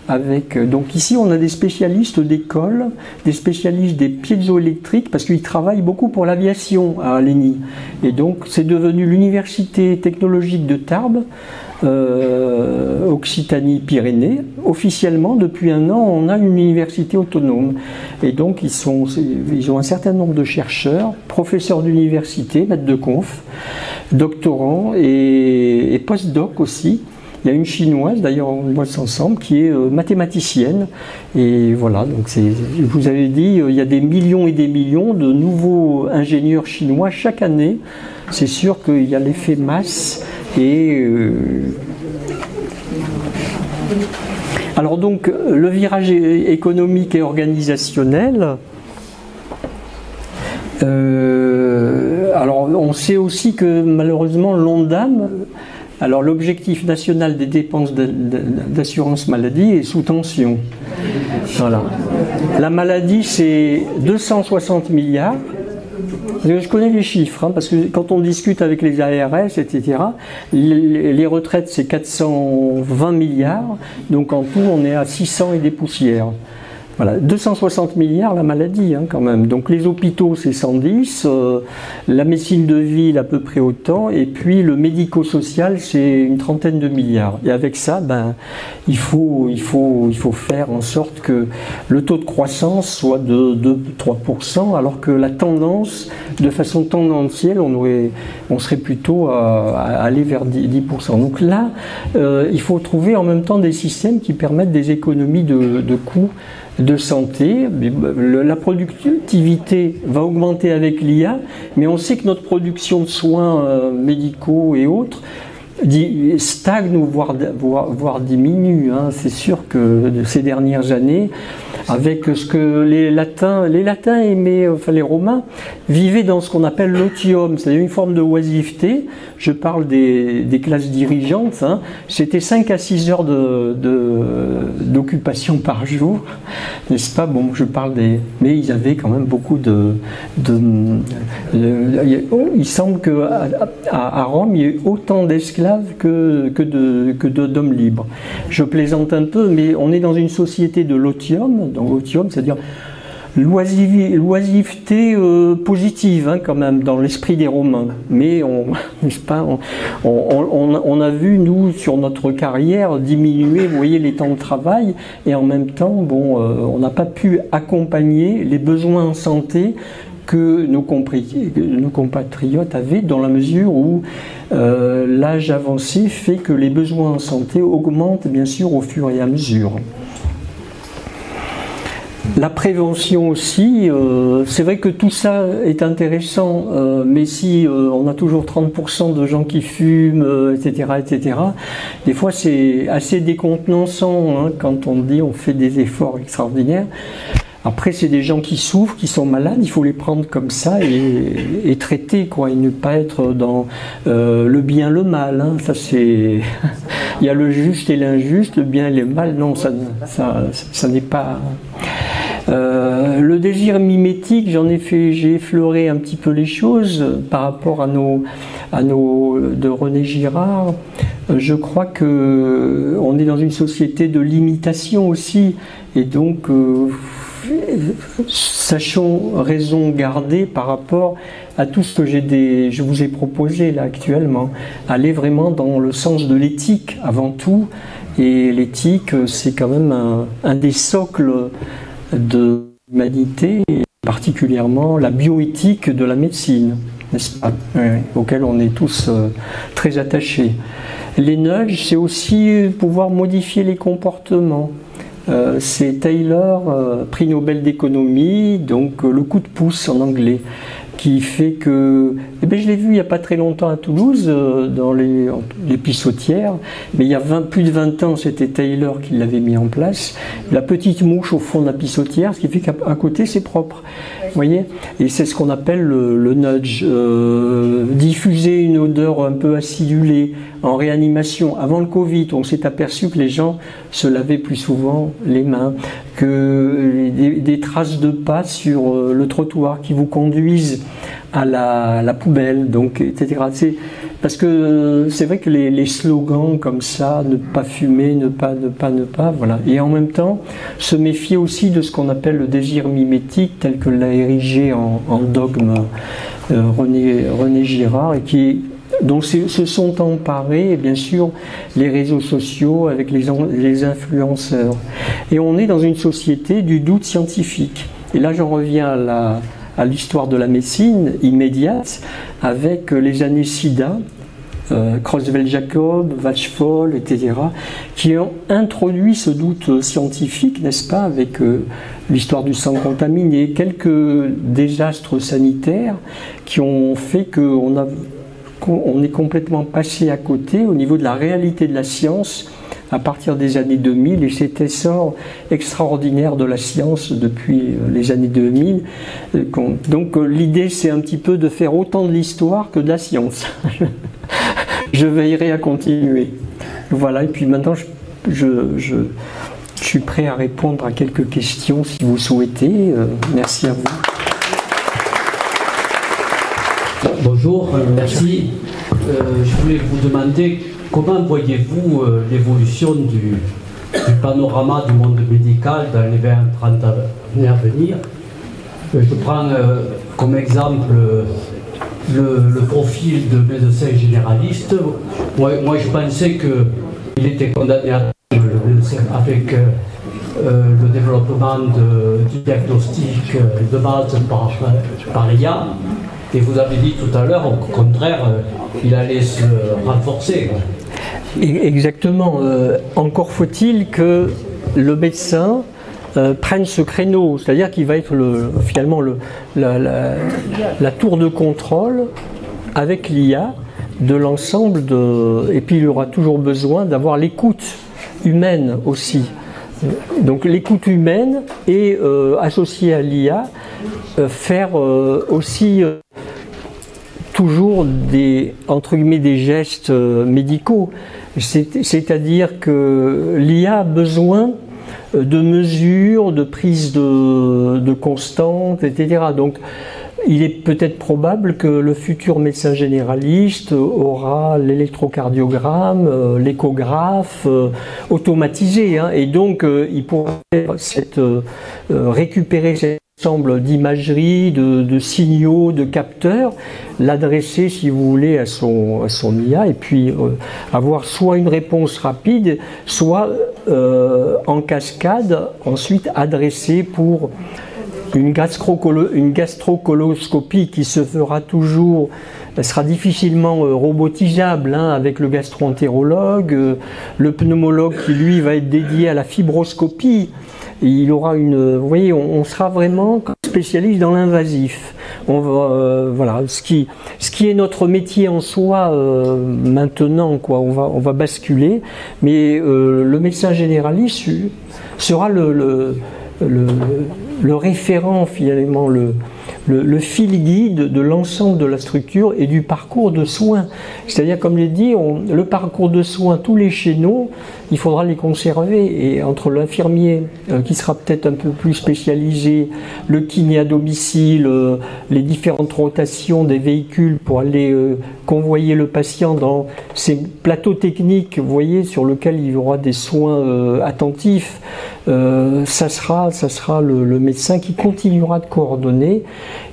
avec, donc ici on a des spécialistes d'école, des spécialistes des piézoélectriques, parce qu'ils travaillent beaucoup pour l'aviation à l'ENI. Et donc c'est devenu l'université technologique de Tarbes, Occitanie-Pyrénées. Officiellement, depuis un an, on a une université autonome. Et donc ils ont un certain nombre de chercheurs, professeurs d'université, maîtres de conf, doctorants et post-doc aussi. Il y a une chinoise, d'ailleurs on bosse ensemble, qui est mathématicienne. Et voilà, donc je vous avais dit, il y a des millions et des millions de nouveaux ingénieurs chinois chaque année. C'est sûr qu'il y a l'effet masse. Et alors donc, le virage économique et organisationnel. Alors on sait aussi que malheureusement l'ONDAM, alors l'objectif national des dépenses d'assurance maladie est sous tension. Voilà. La maladie c'est 260 milliards. Je connais les chiffres, hein, parce que quand on discute avec les ARS, etc., les retraites c'est 420 milliards, donc en tout on est à 600 et des poussières. Voilà, 260 milliards la maladie hein, quand même. Donc les hôpitaux c'est 110, la médecine de ville à peu près autant, et puis le médico-social c'est une trentaine de milliards. Et avec ça, ben, il faut faire en sorte que le taux de croissance soit de 2-3%, alors que la tendance, de façon tendancielle, on serait plutôt à aller vers 10%. Donc là, il faut trouver en même temps des systèmes qui permettent des économies de coûts de santé. La productivité va augmenter avec l'IA, mais on sait que notre production de soins médicaux et autres stagne ou voire diminue. Hein. C'est sûr que ces dernières années, avec ce que les latins aimaient, enfin les Romains, vivaient dans ce qu'on appelle l'otium, c'est-à-dire une forme de oisiveté. Je parle des classes dirigeantes. Hein. C'était 5 à 6 heures d'occupation par jour, n'est-ce pas? Bon, je parle mais ils avaient quand même beaucoup il semble qu'à Rome, il y ait autant d'esclaves que d'hommes libres. Je plaisante un peu, mais on est dans une société de l'otium, donc otium, c'est-à-dire l'oisiveté positive hein, quand même dans l'esprit des Romains. Mais n'est-ce pas, on a vu nous sur notre carrière diminuer, vous voyez, les temps de travail, et en même temps, bon, on n'a pas pu accompagner les besoins en santé que nos compatriotes avaient, dans la mesure où l'âge avancé fait que les besoins en santé augmentent bien sûr au fur et à mesure. La prévention aussi, c'est vrai que tout ça est intéressant, mais si on a toujours 30% de gens qui fument, etc., des fois c'est assez décontenançant hein, quand on dit on fait des efforts extraordinaires. Après, c'est des gens qui souffrent, qui sont malades, il faut les prendre comme ça et traiter, quoi, et ne pas être dans le bien, le mal. Hein. Ça, c'est... Il y a le juste et l'injuste, le bien et le mal. Non, ça n'est pas... le désir mimétique, j'ai effleuré un petit peu les choses par rapport à nos de René Girard. Je crois que on est dans une société de l'imitation aussi, et donc sachons raison garder par rapport à tout ce que je vous ai proposé là actuellement. Aller vraiment dans le sens de l'éthique avant tout, et l'éthique c'est quand même un des socles de l'humanité, et particulièrement la bioéthique de la médecine, n'est-ce pas, auquel on est tous très attachés. Les nudges, c'est aussi pouvoir modifier les comportements. C'est Taylor, prix Nobel d'économie, donc le coup de pouce en anglais. qui fait que, eh bien, je l'ai vu il n'y a pas très longtemps à Toulouse, dans les pissotières, mais il y a plus de 20 ans, c'était Taylor qui l'avait mis en place, la petite mouche au fond de la pissotière, ce qui fait qu'à côté c'est propre, vous voyez, et c'est ce qu'on appelle le nudge, diffuser une odeur un peu acidulée en réanimation. Avant le Covid, on s'est aperçu que les gens se lavaient plus souvent les mains, que des traces de pas sur le trottoir qui vous conduisent à la poubelle, donc, etc. Parce que c'est vrai que les slogans comme ça, ne pas fumer, ne pas, voilà. Et en même temps, se méfier aussi de ce qu'on appelle le désir mimétique, tel que l'a érigé en dogme René Girard, et dont se sont emparés, bien sûr, les réseaux sociaux avec les influenceurs. Et on est dans une société du doute scientifique. Et là, j'en reviens à l'histoire de la médecine immédiate, avec les années SIDA, Creutzfeldt-Jakob, Wachsfall, etc., qui ont introduit ce doute scientifique, n'est-ce pas, avec l'histoire du sang contaminé, quelques désastres sanitaires qui ont fait qu'on est complètement passé à côté au niveau de la réalité de la science à partir des années 2000, et cet essor extraordinaire de la science depuis les années 2000. Donc l'idée, c'est un petit peu de faire autant de l'histoire que de la science. Je veillerai à continuer. Voilà, et puis maintenant, je suis prêt à répondre à quelques questions si vous souhaitez. Merci à vous. Bonjour, merci. Je voulais vous demander comment voyez-vous l'évolution du panorama du monde médical dans les 20-30 années à venir. Je prends comme exemple le profil de médecin généraliste. Moi je pensais qu'il était condamné à avec le développement du diagnostic de base par l'IA. Et vous avez dit tout à l'heure, au contraire, il allait se renforcer. Exactement. Encore faut-il que le médecin prenne ce créneau, c'est-à-dire qu'il va être finalement la tour de contrôle avec l'IA de l'ensemble de... Et puis il aura toujours besoin d'avoir l'écoute humaine aussi. Donc l'écoute humaine et associée à l'IA, faire aussi toujours entre guillemets des gestes médicaux. C'est-à-dire que l'IA a besoin de mesures, de prise de constantes, etc. Donc il est peut-être probable que le futur médecin généraliste aura l'électrocardiogramme, l'échographe automatisé, hein, et donc il pourra récupérer cet ensemble d'imagerie, de signaux, de capteurs, l'adresser, si vous voulez, à son IA, et puis avoir soit une réponse rapide, soit en cascade, ensuite adressée pour une gastrocoloscopie qui se fera toujours, elle sera difficilement robotisable, hein, avec le gastro-entérologue, le pneumologue qui lui va être dédié à la fibroscopie. Et il aura vous voyez, on sera vraiment spécialiste dans l'invasif. Voilà, ce qui est notre métier en soi maintenant, quoi. On va basculer, mais le médecin généraliste sera le référent, finalement, le fil guide de l'ensemble de la structure et du parcours de soins. C'est-à-dire, comme je l'ai dit, le parcours de soins, tous les chaînons, il faudra les conserver. Et entre l'infirmier, qui sera peut-être un peu plus spécialisé, le kiné à domicile, les différentes rotations des véhicules pour aller convoyer le patient dans ces plateaux techniques, vous voyez, sur lesquels il y aura des soins attentifs, ça sera le médecin qui continuera de coordonner,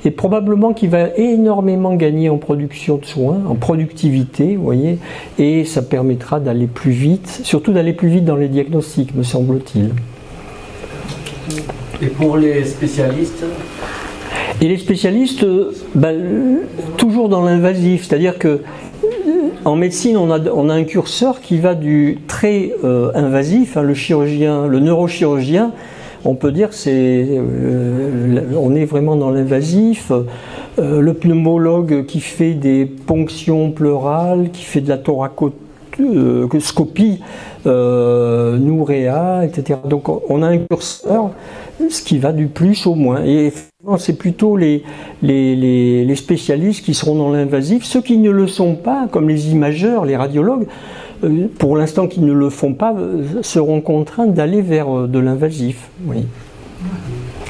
et probablement qui va énormément gagner en production de soins, en productivité, vous voyez, et ça permettra d'aller plus vite, surtout d'aller plus vite dans les diagnostics, me semble-t-il. Et pour les spécialistes ? Et les spécialistes, toujours dans l'invasif, c'est-à-dire que en médecine, on a un curseur qui va du très invasif, hein, le neurochirurgien, on peut dire on est vraiment dans l'invasif. Le pneumologue qui fait des ponctions pleurales, qui fait de la thoracoscopie, Nouréa, etc. Donc on a un curseur, ce qui va du plus au moins. Et c'est plutôt les spécialistes qui seront dans l'invasif. Ceux qui ne le sont pas, comme les imageurs, les radiologues, pour l'instant qui ne le font pas, seront contraints d'aller vers de l'invasif. Oui.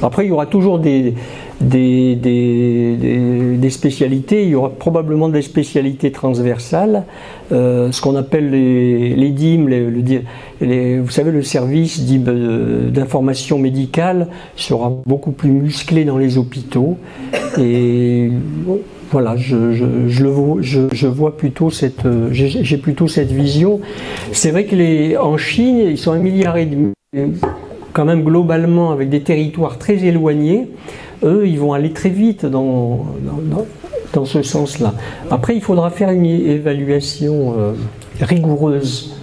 Après, il y aura toujours des spécialités, il y aura probablement des spécialités transversales, ce qu'on appelle les DIM, vous savez, le service d'information médicale sera beaucoup plus musclé dans les hôpitaux. Et voilà, je vois plutôt j'ai plutôt cette vision. C'est vrai qu'en Chine, ils sont 1,5 milliard, quand même globalement, avec des territoires très éloignés. Eux, ils vont aller très vite dans ce sens-là. Après, il faudra faire une évaluation rigoureuse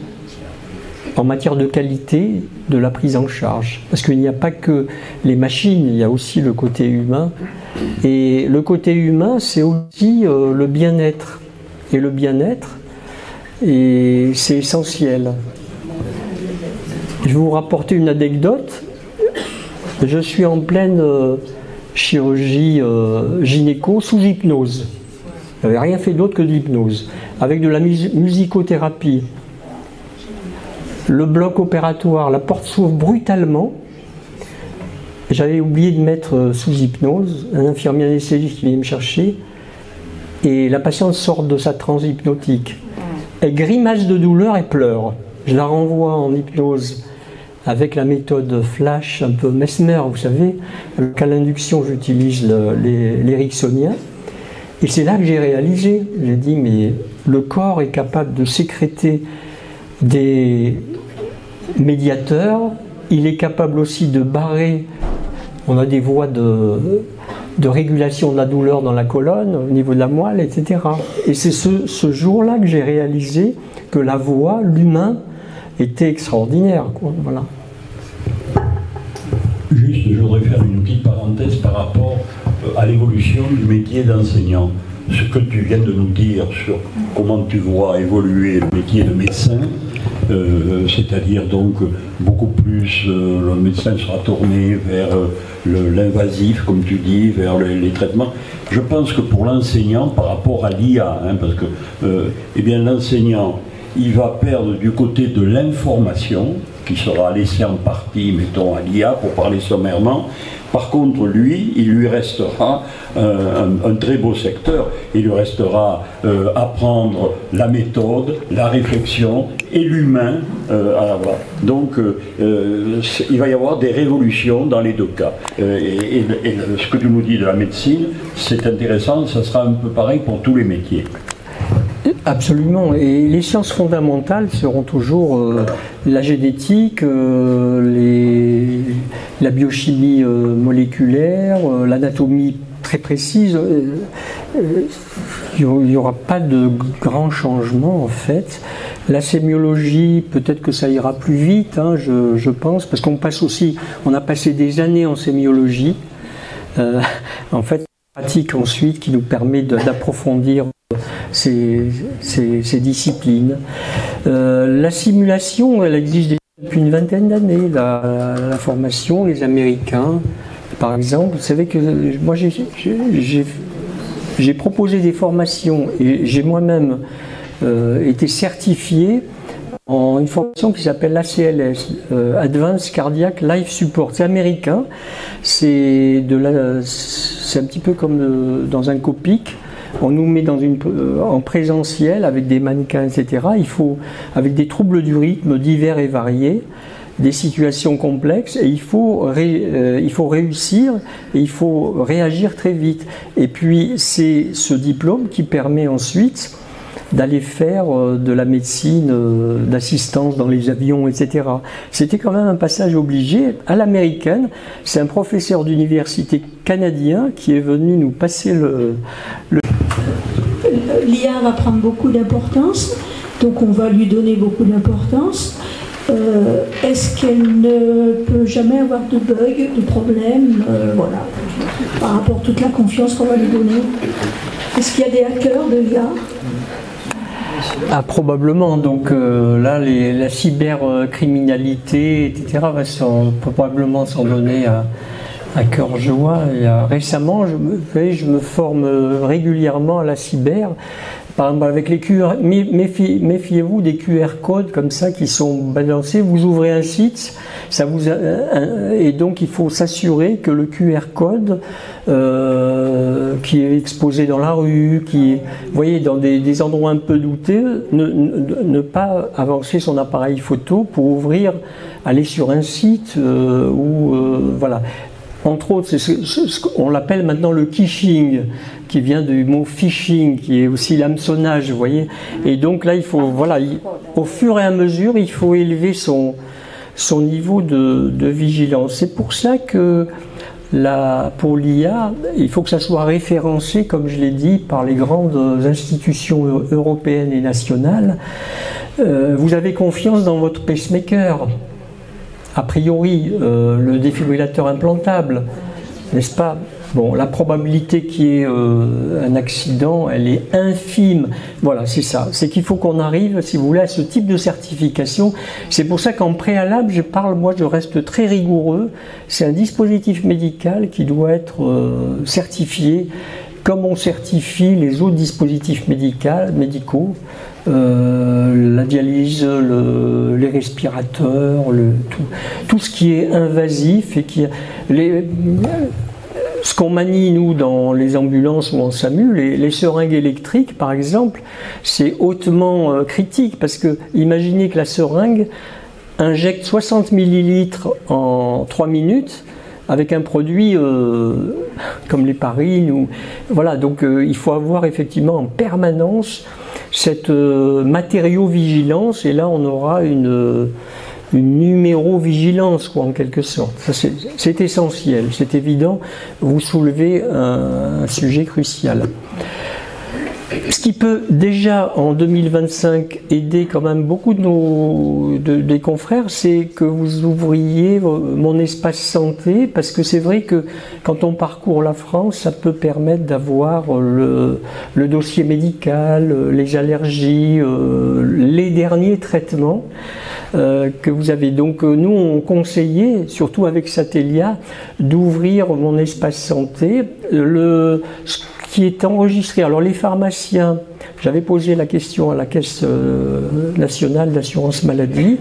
en matière de qualité de la prise en charge. Parce qu'il n'y a pas que les machines, il y a aussi le côté humain. Et le côté humain, c'est aussi le bien-être. Et le bien-être, c'est essentiel. Je vais vous rapporter une anecdote. Je suis en pleine chirurgie gynéco sous hypnose. Je n'avais rien fait d'autre que de l'hypnose, avec de la musicothérapie. Le bloc opératoire, la porte s'ouvre brutalement. J'avais oublié de mettre sous hypnose, un infirmier anesthésiste qui vient me chercher, et la patiente sort de sa transe hypnotique. Elle grimace de douleur et pleure. Je la renvoie en hypnose avec la méthode flash, un peu Mesmer, vous savez. À l'induction, j'utilise l'éricksonien. Et c'est là que j'ai réalisé. J'ai dit, mais le corps est capable de sécréter des médiateurs. Il est capable aussi de barrer. On a des voies de régulation de la douleur dans la colonne, au niveau de la moelle, etc. Et c'est ce jour-là que j'ai réalisé que la voix, l'humain, était extraordinaire. Voilà. Juste, je voudrais faire une petite parenthèse par rapport à l'évolution du métier d'enseignant. Ce que tu viens de nous dire sur comment tu vois évoluer le métier de médecin, c'est-à-dire donc beaucoup plus le médecin sera tourné vers l'invasif, comme tu dis, vers les traitements. Je pense que pour l'enseignant, par rapport à l'IA, parce que eh bien l'enseignant, il va perdre du côté de l'information, qui sera laissée en partie, mettons, à l'IA, pour parler sommairement. Par contre, lui, il lui restera un très beau secteur. Il lui restera apprendre la méthode, la réflexion et l'humain à l'avoir. Donc, il va y avoir des révolutions dans les deux cas. Et ce que tu nous dis de la médecine, c'est intéressant, ça sera un peu pareil pour tous les métiers. Absolument, et les sciences fondamentales seront toujours la génétique, la biochimie moléculaire, l'anatomie très précise. Il n'y aura pas de grands changements en fait. La sémiologie, peut-être que ça ira plus vite, je pense, parce qu'on a passé des années en sémiologie. En fait, pratique ensuite qui nous permet d'approfondir ces disciplines. La simulation, elle existe depuis une vingtaine d'années. La formation, les Américains, par exemple, vous savez que moi j'ai proposé des formations et j'ai moi-même été certifié en une formation qui s'appelle l'ACLS, Advanced Cardiac Life Support. C'est américain, c'est un petit peu comme dans un copic. On nous met en présentiel avec des mannequins, etc. Il faut, avec des troubles du rythme divers et variés, des situations complexes, et il faut réussir et il faut réagir très vite. Et puis c'est ce diplôme qui permet ensuite d'aller faire de la médecine d'assistance dans les avions, etc. C'était quand même un passage obligé à l'américaine. C'est un professeur d'université canadien qui est venu nous passer L'IA va prendre beaucoup d'importance, donc on va lui donner beaucoup d'importance. est-ce qu'elle ne peut jamais avoir de bug, de problème, voilà, par rapport à toute la confiance qu'on va lui donner? Est-ce qu'il y a des hackers de l'IA? Ah, probablement. Donc là, la cybercriminalité, etc., va probablement s'en donner à cœur joie. Récemment, je me forme régulièrement à la cyber. Par exemple, avec les QR, méfiez-vous des QR codes comme ça qui sont balancés. Vous ouvrez un site, et donc il faut s'assurer que le QR code qui est exposé dans la rue, vous voyez, dans des endroits un peu doutés, ne pas avancer son appareil photo pour aller sur un site voilà. Entre autres, on l'appelle maintenant le phishing, qui vient du mot phishing, qui est aussi l'hameçonnage, vous voyez. Et donc là, il faut, voilà, au fur et à mesure, il faut élever son niveau de vigilance. C'est pour ça que pour l'IA, il faut que ça soit référencé, comme je l'ai dit, par les grandes institutions européennes et nationales. Vous avez confiance dans votre pacemaker. A priori, le défibrillateur implantable, n'est-ce pas? Bon, la probabilité qu'il y ait un accident, elle est infime. Voilà, c'est ça. C'est qu'il faut qu'on arrive, si vous voulez, à ce type de certification. C'est pour ça qu'en préalable, je reste très rigoureux. C'est un dispositif médical qui doit être certifié comme on certifie les autres dispositifs médicaux. La dialyse, les respirateurs, tout ce qui est invasif et ce qu'on manie nous dans les ambulances ou en SAMU, les seringues électriques par exemple, c'est hautement critique parce que imaginez que la seringue injecte 60 millilitres en 3 minutes avec un produit comme l'héparine. Voilà, donc il faut avoir effectivement en permanence cette matériau-vigilance, et là on aura une numéro-vigilance, quoi, en quelque sorte. Ça, c'est essentiel, c'est évident, vous soulevez un sujet crucial. Ce qui peut déjà en 2025 aider quand même beaucoup des confrères, c'est que vous ouvriez mon espace santé, parce que c'est vrai que quand on parcourt la France, ça peut permettre d'avoir le dossier médical, les allergies, les derniers traitements que vous avez. Donc nous, on conseillait, surtout avec Satellia, d'ouvrir mon espace santé. Qui est enregistré. Alors les pharmaciens, j'avais posé la question à la Caisse nationale d'assurance maladie.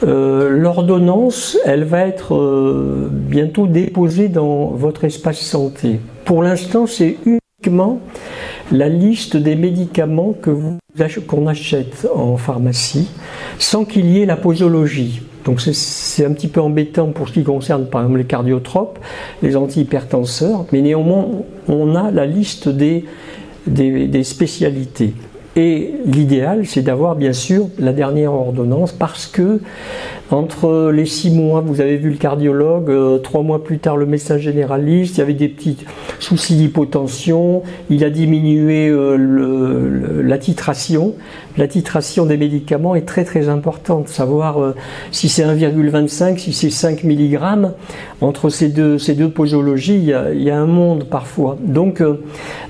L'ordonnance, elle va être bientôt déposée dans votre espace santé. Pour l'instant, c'est uniquement la liste des médicaments qu'on achète en pharmacie, sans qu'il y ait la posologie. Donc c'est un petit peu embêtant pour ce qui concerne par exemple les cardiotropes, les antihypertenseurs, mais néanmoins on a la liste des spécialités. Et l'idéal, c'est d'avoir bien sûr la dernière ordonnance, parce que entre les 6 mois, vous avez vu le cardiologue, 3 mois plus tard le médecin généraliste, il y avait des petits soucis d'hypotension, il a diminué la titration. La titration des médicaments est très très importante, savoir si c'est 1,25, si c'est 5 mg. Entre ces deux posologies, il y a un monde parfois. Donc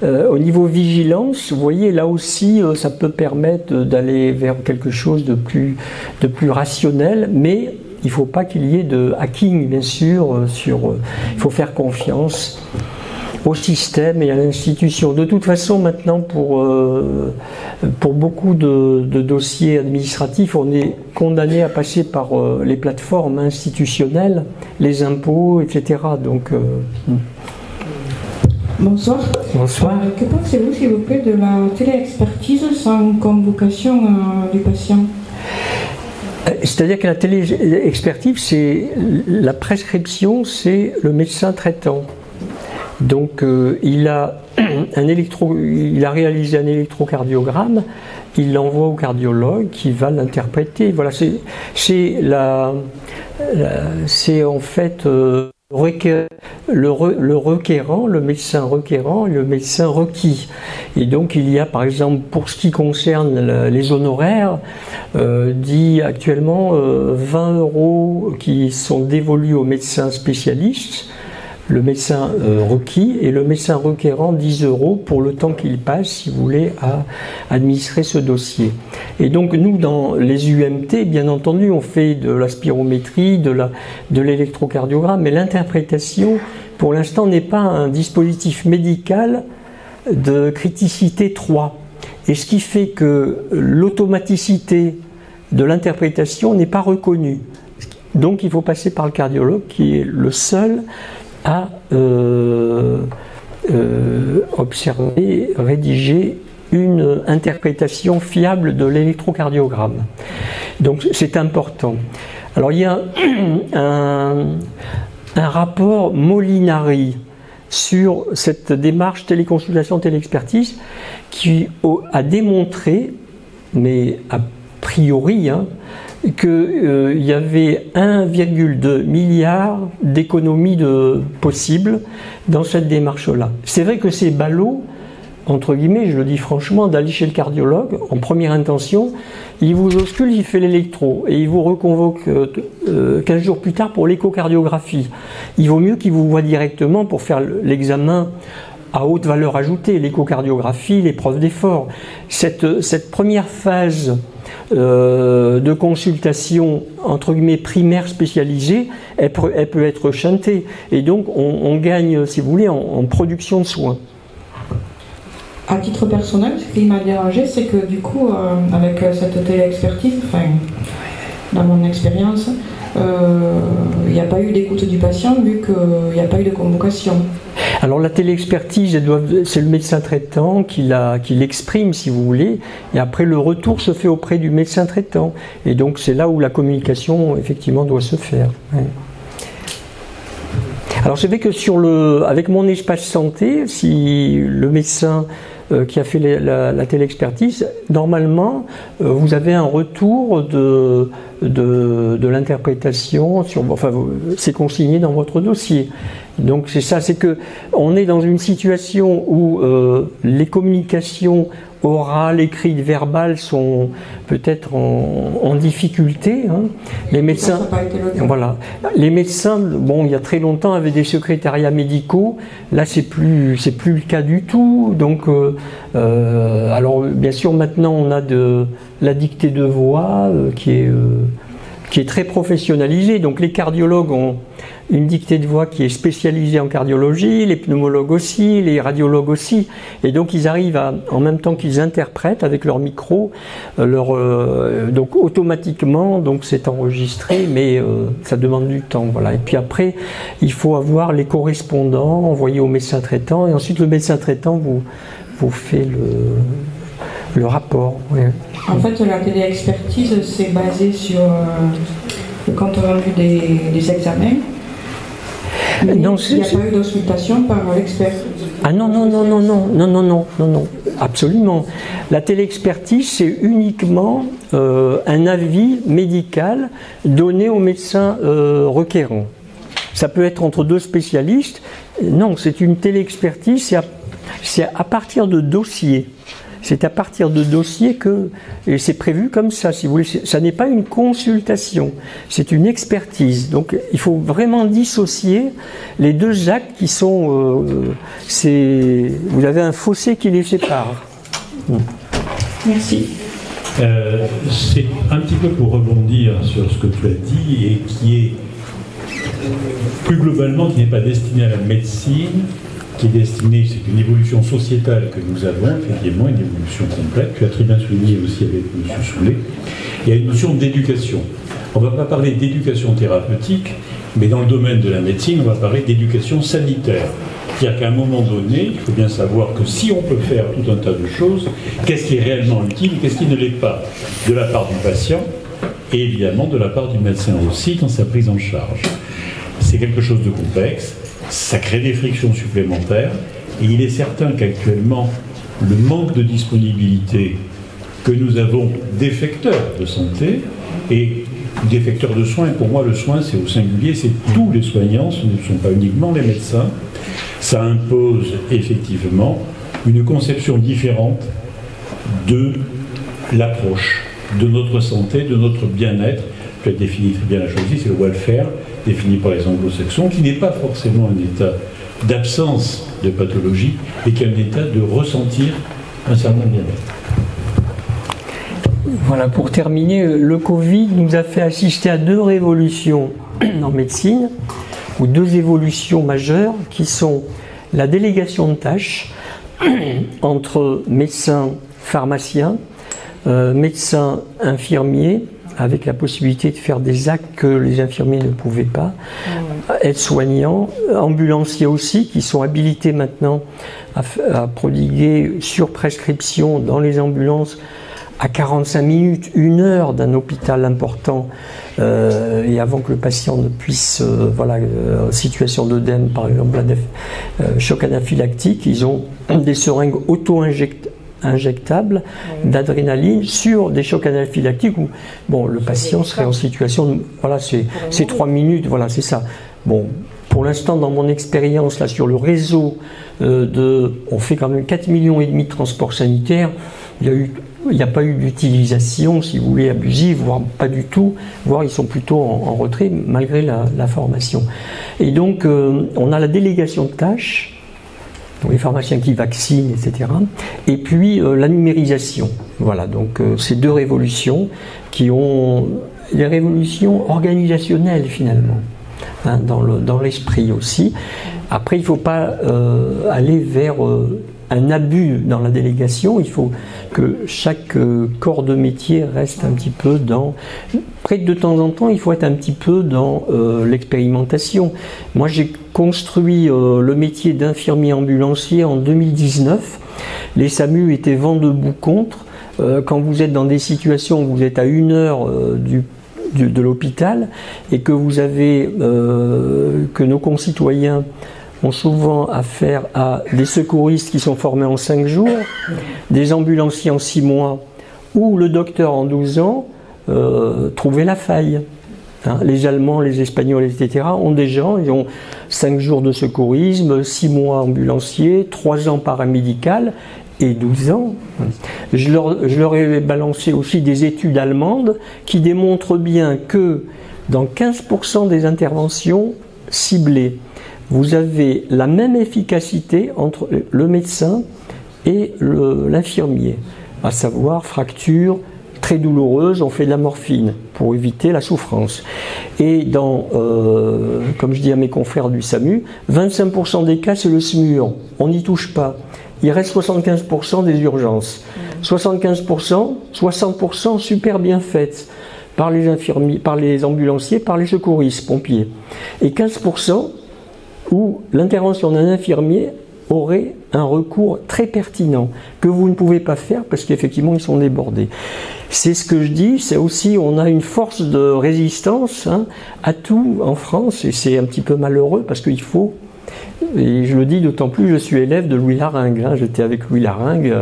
au niveau vigilance, vous voyez, là aussi, ça peut permettre d'aller vers quelque chose de plus rationnel, mais il ne faut pas qu'il y ait de hacking, bien sûr. Il faut faire confiance au système et à l'institution. De toute façon, maintenant, pour beaucoup de dossiers administratifs, on est condamné à passer par les plateformes institutionnelles, les impôts, etc. Donc, Bonsoir. Bonsoir. Que pensez-vous, s'il vous plaît, de la téléexpertise sans convocation du patient? C'est-à-dire que la téléexpertise, c'est la prescription, c'est le médecin traitant. Donc il a réalisé un électrocardiogramme, il l'envoie au cardiologue qui va l'interpréter. Voilà, c'est en fait le requérant, le médecin requérant et le médecin requis. Et donc il y a par exemple, pour ce qui concerne les honoraires, dit actuellement 20 € qui sont dévolus aux médecins spécialistes, le médecin requis, et le médecin requérant 10 € pour le temps qu'il passe, si vous voulez, à administrer ce dossier. Et donc nous, dans les UMT, bien entendu, on fait de la spirométrie, de l'électrocardiogramme, mais l'interprétation, pour l'instant, n'est pas un dispositif médical de criticité 3. Et ce qui fait que l'automaticité de l'interprétation n'est pas reconnue. Donc il faut passer par le cardiologue, qui est le seul à observer, rédiger une interprétation fiable de l'électrocardiogramme. Donc c'est important. Alors il y a un rapport Molinari sur cette démarche téléconsultation, téléexpertise qui a démontré, mais a priori, qu'il y avait 1,2 milliard d'économies possibles dans cette démarche-là. C'est vrai que c'est ballot, entre guillemets, je le dis franchement, d'aller chez le cardiologue en première intention, il vous auscule, il fait l'électro et il vous reconvoque 15 jours plus tard pour l'échocardiographie. Il vaut mieux qu'il vous voie directement pour faire l'examen à haute valeur ajoutée, l'échocardiographie, l'épreuve d'effort. Cette première phase de consultation entre guillemets primaire spécialisée, elle peut être chantée et donc on gagne, si vous voulez, en production de soins. À titre personnel, ce qui m'a dérangé, c'est que du coup, avec cette téléexpertise, enfin, dans mon expérience, il n'y a pas eu d'écoute du patient vu qu'il n'y a pas eu de convocation. Alors la téléexpertise, c'est le médecin traitant qui l'exprime, si vous voulez, et après le retour se fait auprès du médecin traitant. Et donc c'est là où la communication, effectivement, doit se faire. Ouais. Alors c'est vrai que avec mon espace santé, si le médecin qui a fait la téléexpertise, normalement, vous avez un retour de l'interprétation, enfin, c'est consigné dans votre dossier. Donc c'est ça, c'est que on est dans une situation où les communications orales, écrites, verbales sont peut-être en difficulté. Hein. Les médecins, voilà. Les médecins, bon, il y a très longtemps, avaient des secrétariats médicaux. Là, c'est plus le cas du tout. Donc, alors bien sûr, maintenant, on a la dictée de voix qui est très professionnalisée. Donc, les cardiologues ont une dictée de voix qui est spécialisée en cardiologie, les pneumologues aussi, les radiologues aussi, et donc ils arrivent en même temps qu'ils interprètent avec leur micro, donc automatiquement, donc c'est enregistré, mais ça demande du temps, voilà. Et puis après, il faut avoir les correspondants envoyés au médecin traitant, et ensuite le médecin traitant vous fait le rapport. Ouais. En fait, la téléexpertise, c'est basé sur le compte rendu des examens. Mais non, il n'y a pas eu d'auscultation par l'expert. Ah non, absolument. La téléexpertise, c'est uniquement un avis médical donné au médecin requérant. Ça peut être entre deux spécialistes. Non, c'est une téléexpertise, c'est à partir de dossiers. C'est à partir de dossiers et c'est prévu comme ça, si vous voulez. Ça n'est pas une consultation, c'est une expertise. Donc il faut vraiment dissocier les deux actes qui sont... vous avez un fossé qui les sépare. Merci. C'est un petit peu pour rebondir sur ce que tu as dit et qui est plus globalement, qui n'est pas destiné à la médecine, qui est destinée, c'est une évolution sociétale que nous avons, effectivement, une évolution complète. Tu as très bien souligné aussi avec M. Soulet. Il y a une notion d'éducation. On ne va pas parler d'éducation thérapeutique, mais dans le domaine de la médecine, on va parler d'éducation sanitaire. C'est-à-dire qu'à un moment donné, il faut bien savoir que si on peut faire tout un tas de choses, qu'est-ce qui est réellement utile et qu'est-ce qui ne l'est pas, de la part du patient et évidemment de la part du médecin aussi dans sa prise en charge. C'est quelque chose de complexe. Ça crée des frictions supplémentaires et il est certain qu'actuellement, le manque de disponibilité que nous avons des facteurs de santé et d'effecteurs de soins. Pour moi, le soin, c'est au singulier, c'est tous les soignants, ce ne sont pas uniquement les médecins. Ça impose effectivement une conception différente de l'approche de notre santé, de notre bien-être. Tu as défini très bien la chose ici, c'est le welfare, défini par les anglo-saxons, qui n'est pas forcément un état d'absence de pathologie, mais qui est un état de ressentir un certain bien-être. Voilà, pour terminer, le Covid nous a fait assister à 2 révolutions en médecine, ou 2 évolutions majeures, qui sont la délégation de tâches entre médecins, pharmaciens, médecins, infirmiers, avec la possibilité de faire des actes que les infirmiers ne pouvaient pas, aides-soignants, ambulanciers aussi, qui sont habilités maintenant à prodiguer sur prescription dans les ambulances à 45 minutes, 1 heure d'un hôpital important, et avant que le patient ne puisse, en situation d'œdème, par exemple, choc anaphylactique, ils ont des seringues auto-injectables d'adrénaline sur des chocs anaphylactiques où le patient serait en situation de, c'est 3 minutes, c'est ça. Bon, pour l'instant, dans mon expérience là sur le réseau, on fait quand même 4,5 millions de transports sanitaires. Il n'y a pas eu d'utilisation, si vous voulez, abusive, voire pas du tout, voire ils sont plutôt en retrait malgré la formation. Et donc, on a la délégation de tâches, donc les pharmaciens qui vaccinent, etc. Et puis la numérisation. Voilà, donc ces 2 révolutions qui ont des révolutions organisationnelles finalement, dans l'esprit aussi. Après, il ne faut pas aller vers un abus dans la délégation, il faut que chaque corps de métier reste un petit peu dans... Après, de temps en temps, il faut être un petit peu dans l'expérimentation. Moi, j'ai construit le métier d'infirmier ambulancier en 2019. Les SAMU étaient vent debout contre. Quand vous êtes dans des situations où vous êtes à 1 heure de l'hôpital et que vous avez... que nos concitoyens ont souvent affaire à des secouristes qui sont formés en 5 jours, des ambulanciers en 6 mois, ou le docteur en 12 ans, trouver la faille. Les Allemands, les Espagnols, etc. ont des gens, ils ont 5 jours de secourisme, 6 mois ambulancier, 3 ans paramédical et 12 ans. Je leur ai balancé aussi des études allemandes qui démontrent bien que dans 15% des interventions ciblées, vous avez la même efficacité entre le médecin et l'infirmier, à savoir fracture très douloureuse, on fait de la morphine pour éviter la souffrance. Et comme je dis à mes confrères du SAMU, 25% des cas c'est le SMUR, on n'y touche pas. Il reste 75% des urgences. 75%, 60% super bien faites par les infirmiers, par les ambulanciers, par les secouristes, pompiers. Et 15% où l'intervention d'un infirmier aurait un recours très pertinent que vous ne pouvez pas faire parce qu'effectivement ils sont débordés. C'est ce que je dis, c'est aussi on a une force de résistance à tout en France et c'est un petit peu malheureux parce qu'il faut, et je le dis d'autant plus, je suis élève de Louis Laringue, j'étais avec Louis Laringue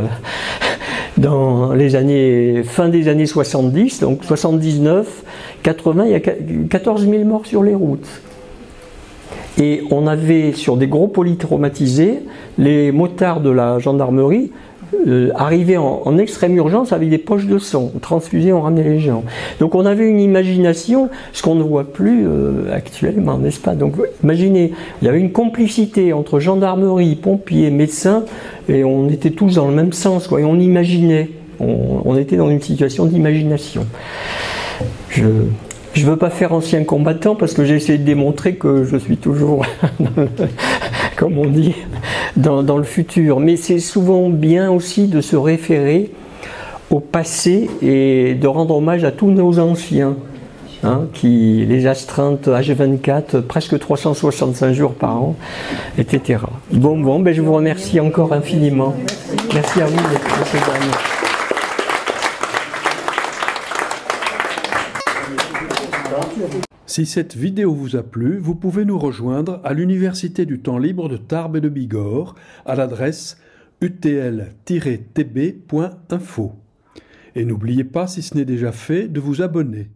dans les fin des années 70, donc 79, 80, il y a 14 000 morts sur les routes. Et on avait sur des gros polytraumatisés, les motards de la gendarmerie arrivaient en extrême urgence avec des poches de sang, on transfusait, on ramenait les gens. Donc on avait une imagination, ce qu'on ne voit plus actuellement, n'est-ce pas? Donc imaginez, il y avait une complicité entre gendarmerie, pompiers, médecins, et on était tous dans le même sens, quoi, et on imaginait, on était dans une situation d'imagination. Je ne veux pas faire ancien combattant parce que j'ai essayé de démontrer que je suis toujours, comme on dit, dans le futur. Mais c'est souvent bien aussi de se référer au passé et de rendre hommage à tous nos anciens, les astreintes H24, presque 365 jours par an, etc. Bon, je vous remercie encore infiniment. Merci à vous d'être présents. Si cette vidéo vous a plu, vous pouvez nous rejoindre à l'Université du temps libre de Tarbes et de Bigorre à l'adresse utl-tb.info. Et n'oubliez pas, si ce n'est déjà fait, de vous abonner.